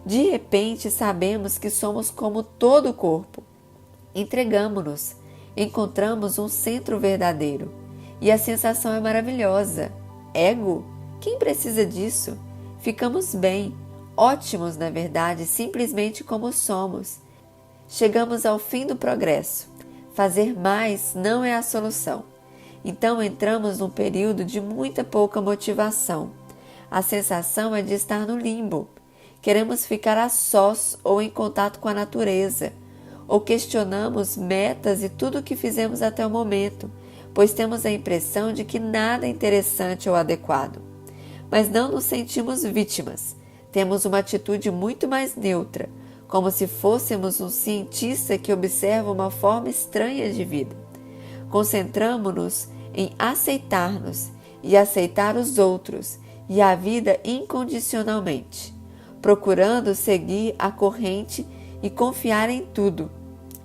De repente, sabemos que somos como todo o corpo. Entregamo-nos, encontramos um centro verdadeiro e a sensação é maravilhosa. Ego? Quem precisa disso? Ficamos bem, ótimos na verdade, simplesmente como somos. Chegamos ao fim do progresso. Fazer mais não é a solução. Então entramos num período de muita pouca motivação. A sensação é de estar no limbo. Queremos ficar a sós ou em contato com a natureza, ou questionamos metas e tudo o que fizemos até o momento, pois temos a impressão de que nada é interessante ou adequado. Mas não nos sentimos vítimas. Temos uma atitude muito mais neutra, como se fôssemos um cientista que observa uma forma estranha de vida. Concentramo-nos em aceitar-nos e aceitar os outros e a vida incondicionalmente, procurando seguir a corrente e confiar em tudo.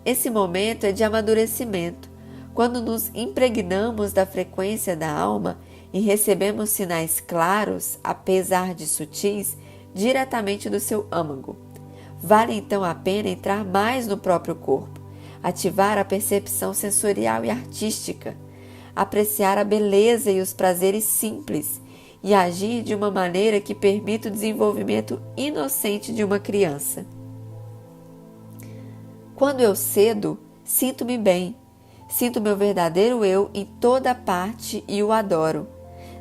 Esse momento é de amadurecimento, quando nos impregnamos da frequência da alma e recebemos sinais claros, apesar de sutis, diretamente do seu âmago. Vale então a pena entrar mais no próprio corpo, ativar a percepção sensorial e artística, apreciar a beleza e os prazeres simples e agir de uma maneira que permita o desenvolvimento inocente de uma criança. Quando eu cedo, sinto-me bem, sinto meu verdadeiro eu em toda parte e o adoro.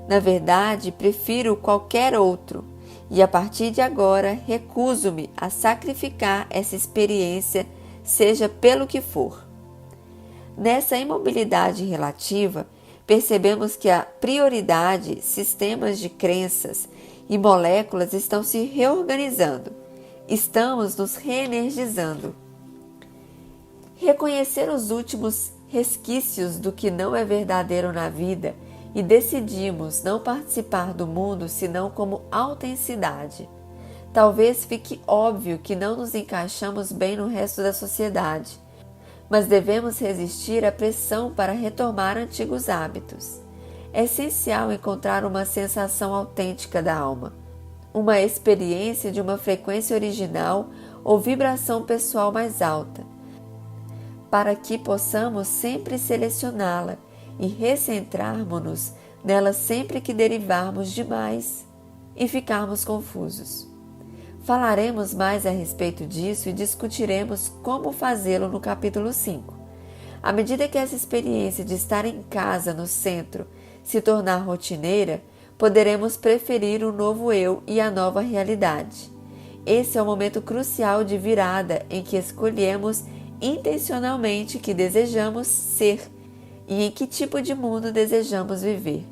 Na verdade, prefiro qualquer outro, e a partir de agora recuso-me a sacrificar essa experiência, seja pelo que for. Nessa imobilidade relativa, percebemos que a prioridade, sistemas de crenças e moléculas estão se reorganizando. Estamos nos reenergizando. Reconhecer os últimos resquícios do que não é verdadeiro na vida e decidimos não participar do mundo senão como autenticidade. Talvez fique óbvio que não nos encaixamos bem no resto da sociedade, mas devemos resistir à pressão para retomar antigos hábitos. É essencial encontrar uma sensação autêntica da alma, uma experiência de uma frequência original ou vibração pessoal mais alta, para que possamos sempre selecioná-la e recentrarmos-nos nela sempre que derivarmos demais e ficarmos confusos. Falaremos mais a respeito disso e discutiremos como fazê-lo no capítulo 5. À medida que essa experiência de estar em casa no centro se tornar rotineira, poderemos preferir o novo eu e a nova realidade. Esse é o momento crucial de virada em que escolhemos intencionalmente que desejamos ser e em que tipo de mundo desejamos viver.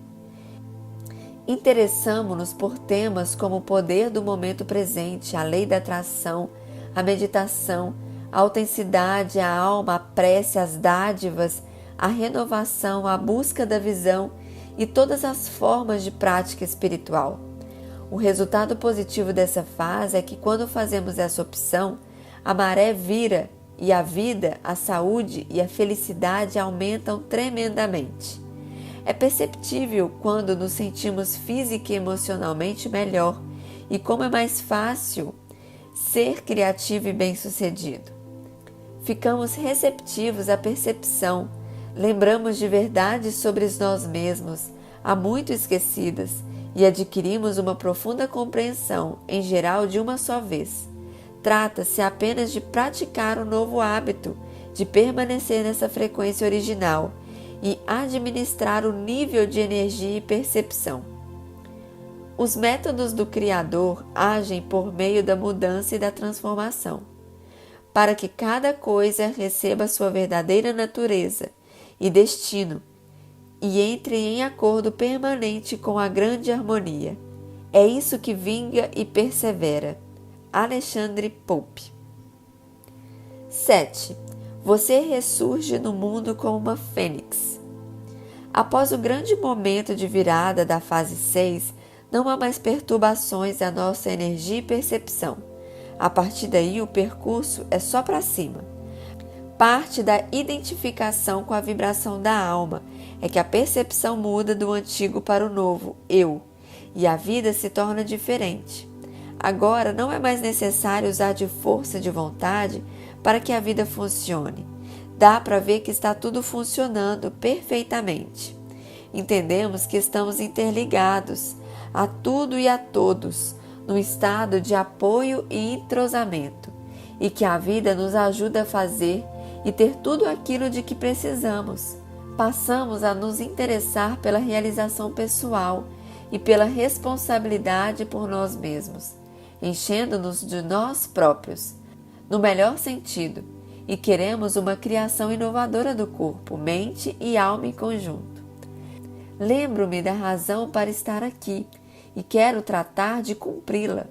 Interessamo-nos por temas como o poder do momento presente, a lei da atração, a meditação, a autenticidade, a alma, a prece, as dádivas, a renovação, a busca da visão e todas as formas de prática espiritual. O resultado positivo dessa fase é que quando fazemos essa opção, a maré vira e a vida, a saúde e a felicidade aumentam tremendamente. É perceptível quando nos sentimos física e emocionalmente melhor e como é mais fácil ser criativo e bem-sucedido. Ficamos receptivos à percepção, lembramos de verdades sobre nós mesmos, há muito esquecidas, e adquirimos uma profunda compreensão, em geral de uma só vez. Trata-se apenas de praticar um novo hábito, de permanecer nessa frequência original e administrar o nível de energia e percepção. Os métodos do Criador agem por meio da mudança e da transformação, para que cada coisa receba sua verdadeira natureza e destino e entre em acordo permanente com a grande harmonia. É isso que vinga e persevera. Alexandre Pope. 7. Você ressurge no mundo como uma fênix. Após o grande momento de virada da fase 6, não há mais perturbações à nossa energia e percepção. A partir daí, o percurso é só para cima. Parte da identificação com a vibração da alma é que a percepção muda do antigo para o novo, eu, e a vida se torna diferente. Agora não é mais necessário usar de força de vontade para que a vida funcione. Dá para ver que está tudo funcionando perfeitamente. Entendemos que estamos interligados a tudo e a todos, num estado de apoio e entrosamento, e que a vida nos ajuda a fazer e ter tudo aquilo de que precisamos. Passamos a nos interessar pela realização pessoal e pela responsabilidade por nós mesmos, enchendo-nos de nós próprios, no melhor sentido, e queremos uma criação inovadora do corpo, mente e alma em conjunto. Lembro-me da razão para estar aqui e quero tratar de cumpri-la.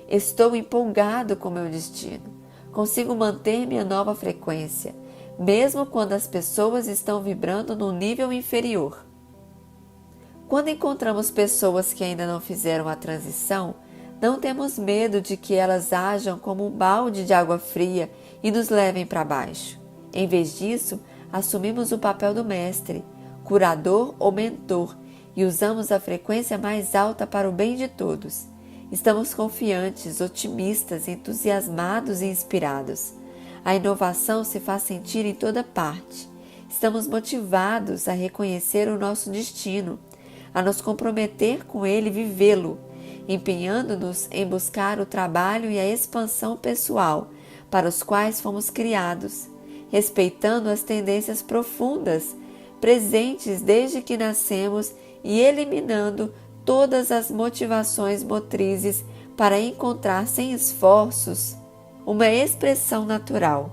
Estou empolgado com meu destino. Consigo manter minha nova frequência, mesmo quando as pessoas estão vibrando num nível inferior. Quando encontramos pessoas que ainda não fizeram a transição, não temos medo de que elas ajam como um balde de água fria e nos levem para baixo. Em vez disso, assumimos o papel do mestre, curador ou mentor e usamos a frequência mais alta para o bem de todos. Estamos confiantes, otimistas, entusiasmados e inspirados. A inovação se faz sentir em toda parte. Estamos motivados a reconhecer o nosso destino, a nos comprometer com ele e vivê-lo, empenhando-nos em buscar o trabalho e a expansão pessoal para os quais fomos criados, respeitando as tendências profundas presentes desde que nascemos e eliminando todas as motivações motrizes para encontrar sem esforços uma expressão natural.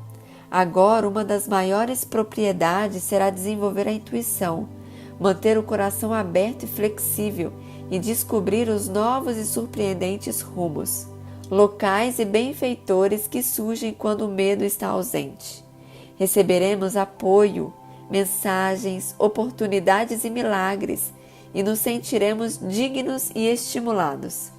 Agora, uma das maiores propriedades será desenvolver a intuição, manter o coração aberto e flexível e descobrir os novos e surpreendentes rumos, locais e benfeitores que surgem quando o medo está ausente. Receberemos apoio, mensagens, oportunidades e milagres e nos sentiremos dignos e estimulados.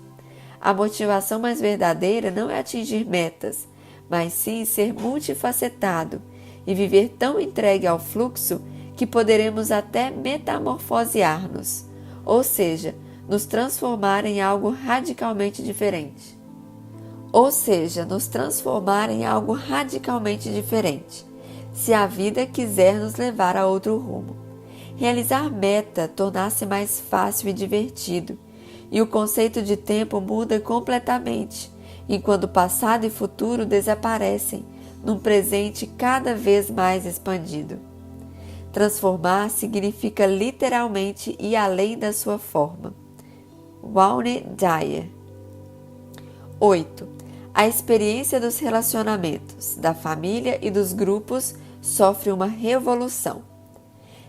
A motivação mais verdadeira não é atingir metas, mas sim ser multifacetado e viver tão entregue ao fluxo que poderemos até metamorfosear-nos, ou seja, nos transformar em algo radicalmente diferente. Se a vida quiser nos levar a outro rumo. Realizar meta tornar-se mais fácil e divertido, e o conceito de tempo muda completamente, enquanto passado e futuro desaparecem num presente cada vez mais expandido. Transformar significa literalmente ir além da sua forma. Wayne Dyer. 8. A experiência dos relacionamentos, da família e dos grupos sofre uma revolução.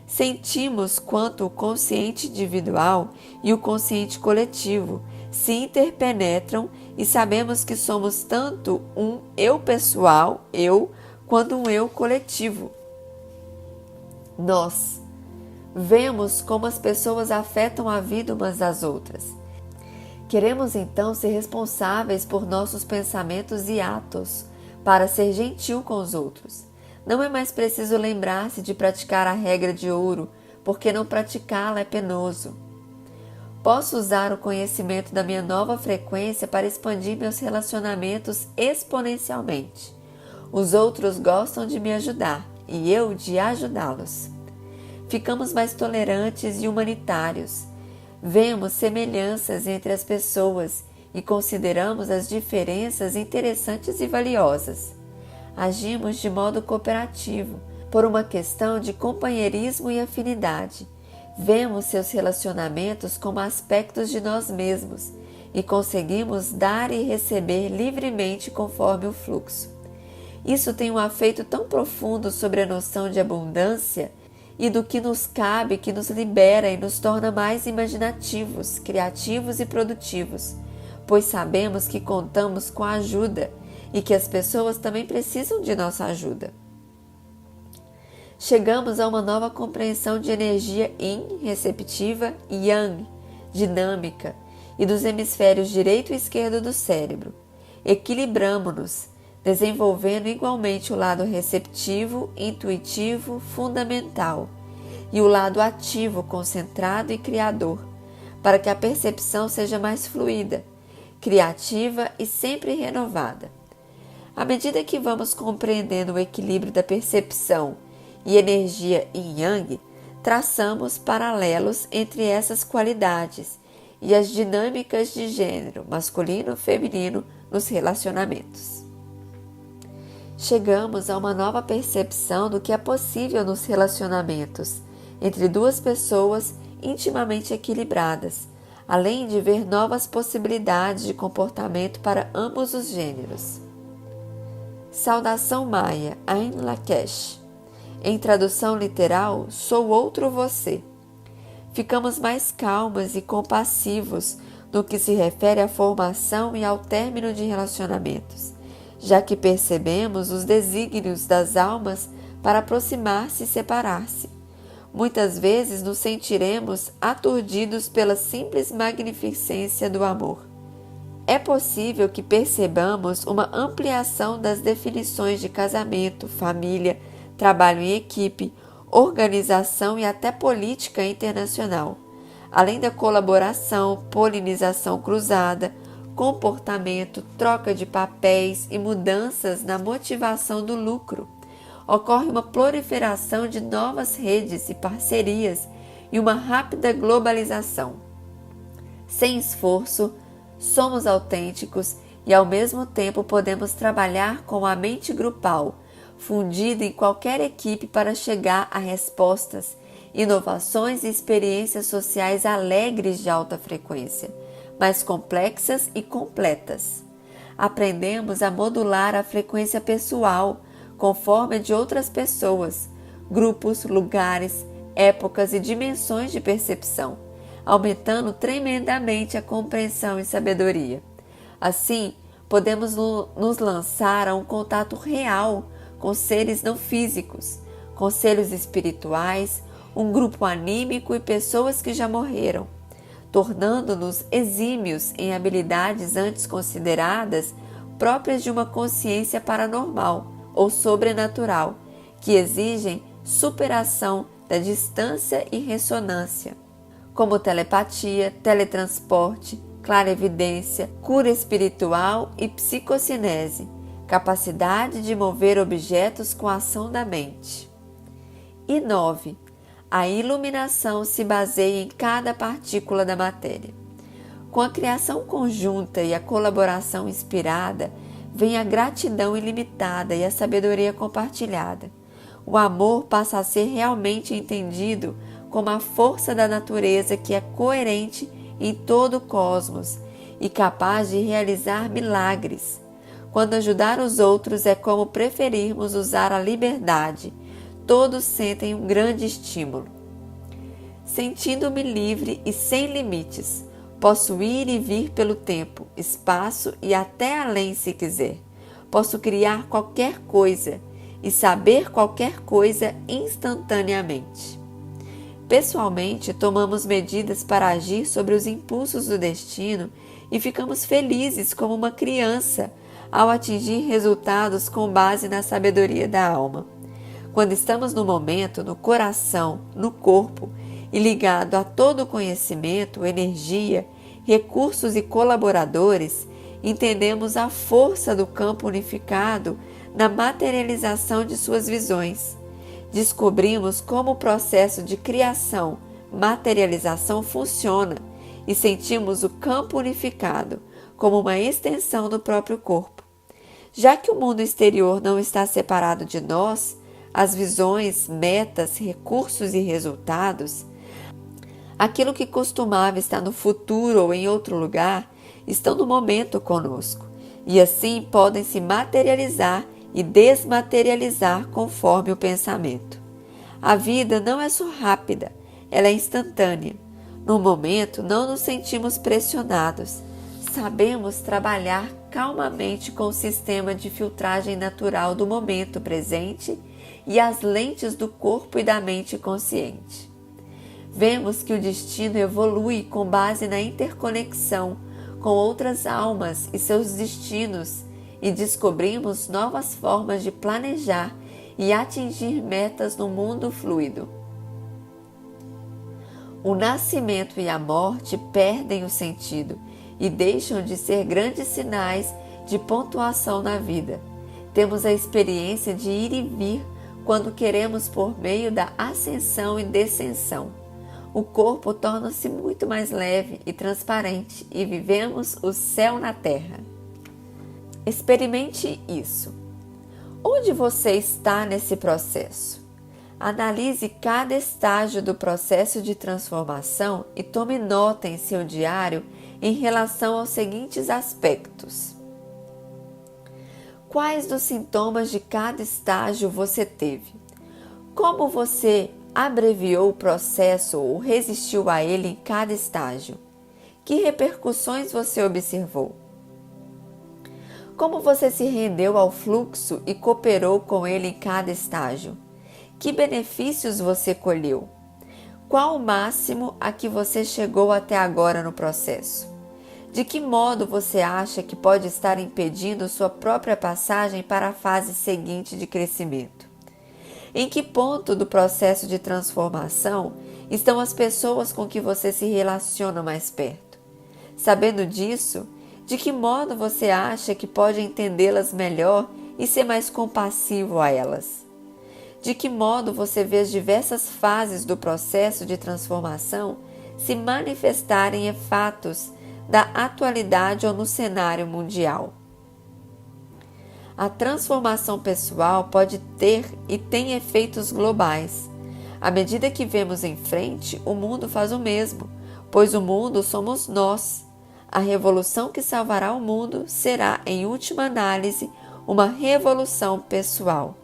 Sentimos quanto o consciente individual e o consciente coletivo se interpenetram e sabemos que somos tanto um eu pessoal, quanto um eu coletivo. Nós vemos como as pessoas afetam a vida umas das outras. Queremos então ser responsáveis por nossos pensamentos e atos, para ser gentil com os outros. Não é mais preciso lembrar-se de praticar a regra de ouro, porque não praticá-la é penoso. Posso usar o conhecimento da minha nova frequência para expandir meus relacionamentos exponencialmente. Os outros gostam de me ajudar e eu de ajudá-los. Ficamos mais tolerantes e humanitários. Vemos semelhanças entre as pessoas e consideramos as diferenças interessantes e valiosas. Agimos de modo cooperativo, por uma questão de companheirismo e afinidade. Vemos seus relacionamentos como aspectos de nós mesmos e conseguimos dar e receber livremente conforme o fluxo. Isso tem um efeito tão profundo sobre a noção de abundância e do que nos cabe, que nos libera e nos torna mais imaginativos, criativos e produtivos, pois sabemos que contamos com a ajuda e que as pessoas também precisam de nossa ajuda. Chegamos a uma nova compreensão de energia Yin, receptiva, e Yang, dinâmica, e dos hemisférios direito e esquerdo do cérebro. Equilibramo-nos, desenvolvendo igualmente o lado receptivo, intuitivo, fundamental, e o lado ativo, concentrado e criador, para que a percepção seja mais fluida, criativa e sempre renovada. À medida que vamos compreendendo o equilíbrio da percepção e energia Yin-Yang, traçamos paralelos entre essas qualidades e as dinâmicas de gênero masculino e feminino nos relacionamentos. Chegamos a uma nova percepção do que é possível nos relacionamentos entre duas pessoas intimamente equilibradas, além de ver novas possibilidades de comportamento para ambos os gêneros. Saudação maia, Ain Lakesh. Em tradução literal, sou outro você. Ficamos mais calmas e compassivos no que se refere à formação e ao término de relacionamentos, já que percebemos os desígnios das almas para aproximar-se e separar-se. Muitas vezes nos sentiremos aturdidos pela simples magnificência do amor. É possível que percebamos uma ampliação das definições de casamento, família, trabalho em equipe, organização e até política internacional, além da colaboração, polinização cruzada, comportamento, troca de papéis e mudanças na motivação do lucro. Ocorre uma proliferação de novas redes e parcerias e uma rápida globalização. Sem esforço, somos autênticos e ao mesmo tempo podemos trabalhar com a mente grupal, fundida em qualquer equipe para chegar a respostas, inovações e experiências sociais alegres de alta frequência, mas complexas e completas. Aprendemos a modular a frequência pessoal, conforme a de outras pessoas, grupos, lugares, épocas e dimensões de percepção, aumentando tremendamente a compreensão e sabedoria. Assim, podemos nos lançar a um contato real com seres não físicos, conselhos espirituais, um grupo anímico e pessoas que já morreram, tornando-nos exímios em habilidades antes consideradas próprias de uma consciência paranormal ou sobrenatural, que exigem superação da distância e ressonância, como telepatia, teletransporte, clarevidência, cura espiritual e psicocinese, capacidade de mover objetos com a ação da mente. E 9. A iluminação se baseia em cada partícula da matéria. Com a criação conjunta e a colaboração inspirada, vem a gratidão ilimitada e a sabedoria compartilhada. O amor passa a ser realmente entendido como a força da natureza que é coerente em todo o cosmos e capaz de realizar milagres. Quando ajudar os outros é como preferirmos usar a liberdade. Todos sentem um grande estímulo. Sentindo-me livre e sem limites, posso ir e vir pelo tempo, espaço e até além se quiser. Posso criar qualquer coisa e saber qualquer coisa instantaneamente. Pessoalmente, tomamos medidas para agir sobre os impulsos do destino e ficamos felizes como uma criança ao atingir resultados com base na sabedoria da alma. Quando estamos no momento, no coração, no corpo e ligado a todo o conhecimento, energia, recursos e colaboradores, entendemos a força do campo unificado na materialização de suas visões. Descobrimos como o processo de criação, materialização funciona e sentimos o campo unificado como uma extensão do próprio corpo. Já que o mundo exterior não está separado de nós, as visões, metas, recursos e resultados, aquilo que costumava estar no futuro ou em outro lugar, estão no momento conosco, e assim podem se materializar e desmaterializar conforme o pensamento. A vida não é só rápida, ela é instantânea. No momento, não nos sentimos pressionados. Sabemos trabalhar calmamente com o sistema de filtragem natural do momento presente e as lentes do corpo e da mente consciente. Vemos que o destino evolui com base na interconexão com outras almas e seus destinos e descobrimos novas formas de planejar e atingir metas no mundo fluido. O nascimento e a morte perdem o sentido e deixam de ser grandes sinais de pontuação na vida. Temos a experiência de ir e vir quando queremos por meio da ascensão e descensão. O corpo torna-se muito mais leve e transparente e vivemos o céu na terra. Experimente isso. Onde você está nesse processo? Analise cada estágio do processo de transformação e tome nota em seu diário em relação aos seguintes aspectos. Quais dos sintomas de cada estágio você teve? Como você abreviou o processo ou resistiu a ele em cada estágio? Que repercussões você observou? Como você se rendeu ao fluxo e cooperou com ele em cada estágio? Que benefícios você colheu? Qual o máximo a que você chegou até agora no processo? De que modo você acha que pode estar impedindo sua própria passagem para a fase seguinte de crescimento? Em que ponto do processo de transformação estão as pessoas com que você se relaciona mais perto? Sabendo disso, de que modo você acha que pode entendê-las melhor e ser mais compassivo a elas? De que modo você vê as diversas fases do processo de transformação se manifestarem em fatos da atualidade ou no cenário mundial? A transformação pessoal pode ter e tem efeitos globais. À medida que vemos em frente, o mundo faz o mesmo, pois o mundo somos nós. A revolução que salvará o mundo será, em última análise, uma revolução pessoal.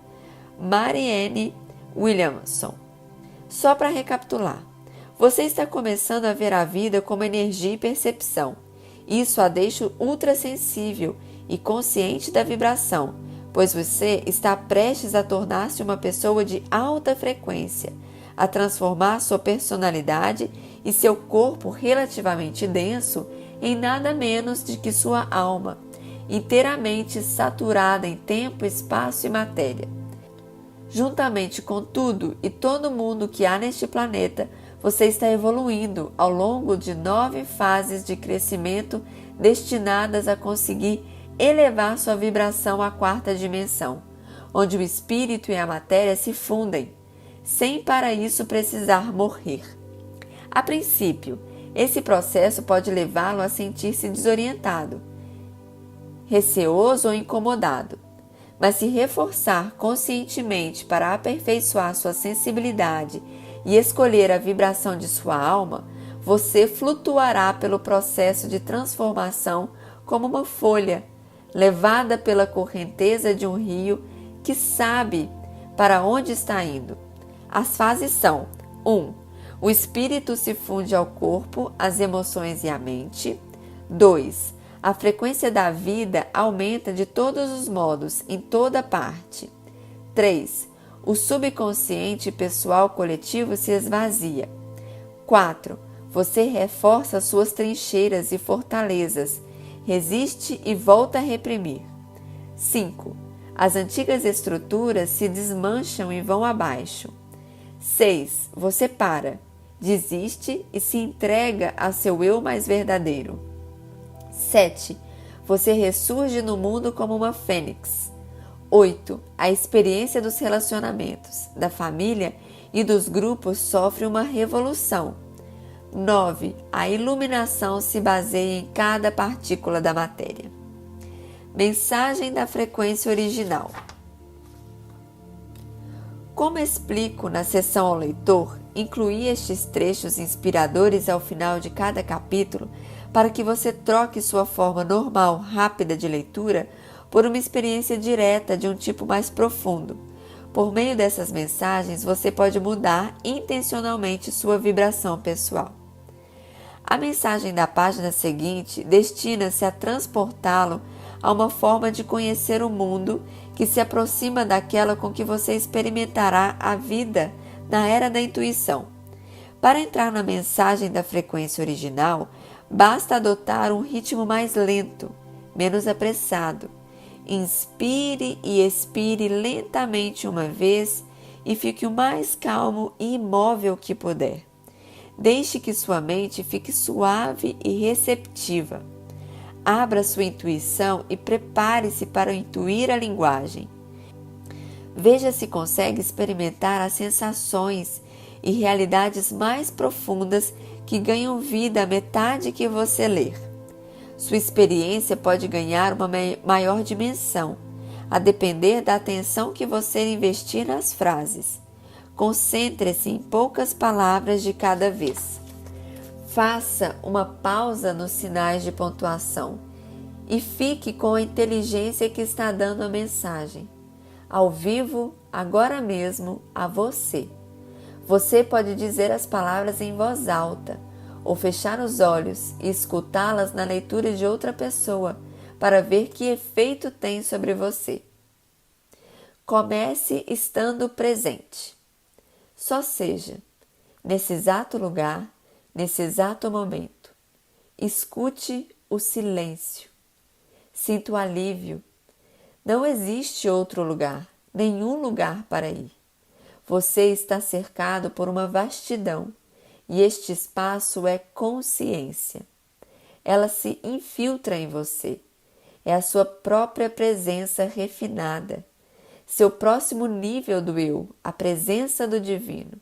Marianne Williamson. Só para recapitular, você está começando a ver a vida como energia e percepção. Isso a deixa ultrassensível e consciente da vibração, pois você está prestes a tornar-se uma pessoa de alta frequência, a transformar sua personalidade e seu corpo relativamente denso em nada menos do que sua alma, inteiramente saturada em tempo, espaço e matéria. Juntamente com tudo e todo mundo que há neste planeta, você está evoluindo ao longo de 9 fases de crescimento destinadas a conseguir elevar sua vibração à 4ª dimensão, onde o espírito e a matéria se fundem, sem para isso precisar morrer. A princípio, esse processo pode levá-lo a sentir-se desorientado, receoso ou incomodado. Mas se reforçar conscientemente para aperfeiçoar sua sensibilidade e escolher a vibração de sua alma, você flutuará pelo processo de transformação como uma folha, levada pela correnteza de um rio que sabe para onde está indo. As fases são: 1. O espírito se funde ao corpo, às emoções e à mente. 2. A frequência da vida aumenta de todos os modos, em toda parte. 3. O subconsciente pessoal coletivo se esvazia. 4. Você reforça suas trincheiras e fortalezas, resiste e volta a reprimir. 5. As antigas estruturas se desmancham e vão abaixo. 6. Você para, desiste e se entrega a seu eu mais verdadeiro. 7. Você ressurge no mundo como uma fênix. 8. A experiência dos relacionamentos, da família e dos grupos sofre uma revolução. 9. A iluminação se baseia em cada partícula da matéria. Mensagem da frequência original. Como explico na sessão ao leitor, incluí estes trechos inspiradores ao final de cada capítulo para que você troque sua forma normal, rápida de leitura por uma experiência direta de um tipo mais profundo. Por meio dessas mensagens, você pode mudar intencionalmente sua vibração pessoal. A mensagem da página seguinte destina-se a transportá-lo a uma forma de conhecer o mundo que se aproxima daquela com que você experimentará a vida na era da intuição. Para entrar na mensagem da frequência original, basta adotar um ritmo mais lento, menos apressado. Inspire e expire lentamente uma vez e fique o mais calmo e imóvel que puder. Deixe que sua mente fique suave e receptiva. Abra sua intuição e prepare-se para intuir a linguagem. Veja se consegue experimentar as sensações e realidades mais profundas que ganham vida à metade que você ler. Sua experiência pode ganhar uma maior dimensão, a depender da atenção que você investir nas frases. Concentre-se em poucas palavras de cada vez. Faça uma pausa nos sinais de pontuação e fique com a inteligência que está dando a mensagem, ao vivo, agora mesmo, a você. Você pode dizer as palavras em voz alta, ou fechar os olhos e escutá-las na leitura de outra pessoa para ver que efeito tem sobre você. Comece estando presente. Só seja, nesse exato lugar, nesse exato momento. Escute o silêncio. Sinta o alívio. Não existe outro lugar, nenhum lugar para ir. Você está cercado por uma vastidão e este espaço é consciência. Ela se infiltra em você. É a sua própria presença refinada, seu próximo nível do eu, a presença do divino.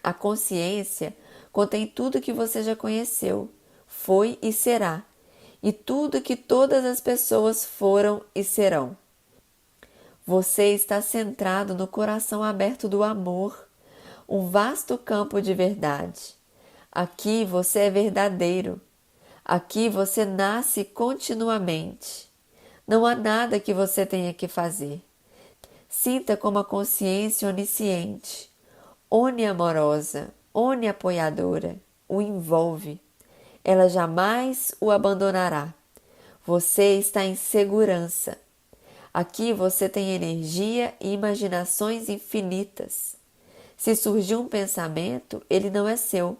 A consciência contém tudo que você já conheceu, foi e será, e tudo que todas as pessoas foram e serão. Você está centrado no coração aberto do amor, um vasto campo de verdade. Aqui você é verdadeiro. Aqui você nasce continuamente. Não há nada que você tenha que fazer. Sinta como a consciência onisciente, oniamorosa, oniapoiadora, o envolve. Ela jamais o abandonará. Você está em segurança. Aqui você tem energia e imaginações infinitas. Se surgir um pensamento, ele não é seu.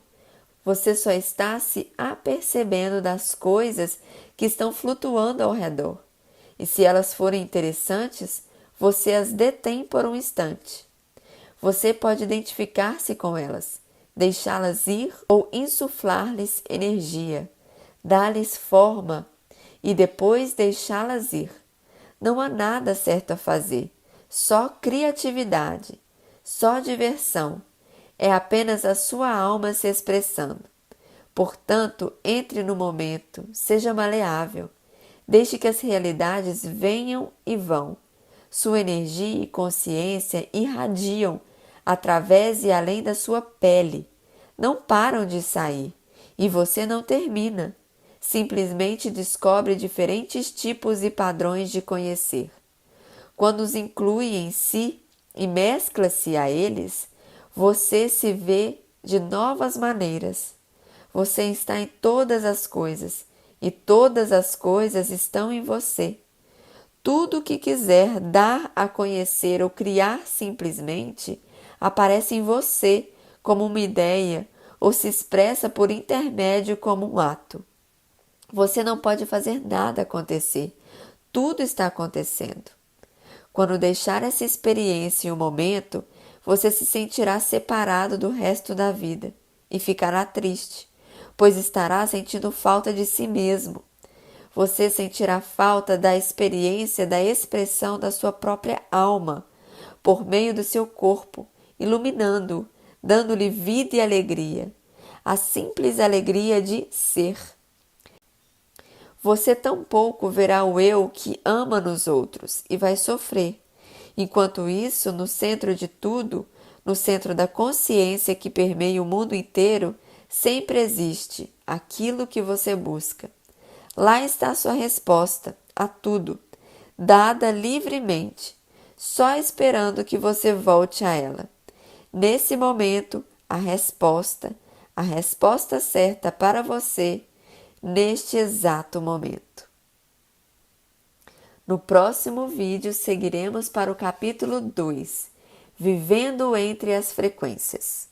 Você só está se apercebendo das coisas que estão flutuando ao redor. E se elas forem interessantes, você as detém por um instante. Você pode identificar-se com elas, deixá-las ir ou insuflar-lhes energia, dar-lhes forma e depois deixá-las ir. Não há nada certo a fazer, só criatividade, só diversão. É apenas a sua alma se expressando. Portanto, entre no momento, seja maleável. Deixe que as realidades venham e vão. Sua energia e consciência irradiam através e além da sua pele. Não param de sair e você não termina. Simplesmente descobre diferentes tipos e padrões de conhecer. Quando os inclui em si e mescla-se a eles, você se vê de novas maneiras. Você está em todas as coisas e todas as coisas estão em você. Tudo o que quiser dar a conhecer ou criar simplesmente aparece em você como uma ideia ou se expressa por intermédio como um ato. Você não pode fazer nada acontecer. Tudo está acontecendo. Quando deixar essa experiência em um momento, você se sentirá separado do resto da vida e ficará triste, pois estará sentindo falta de si mesmo. Você sentirá falta da experiência da expressão da sua própria alma, por meio do seu corpo, iluminando-o, dando-lhe vida e alegria, a simples alegria de ser. Você tampouco verá o eu que ama nos outros e vai sofrer. Enquanto isso, no centro de tudo, no centro da consciência que permeia o mundo inteiro, sempre existe aquilo que você busca. Lá está a sua resposta a tudo, dada livremente, só esperando que você volte a ela. Nesse momento, a resposta certa para você, neste exato momento. No próximo vídeo, seguiremos para o capítulo 2, Vivendo entre as Frequências.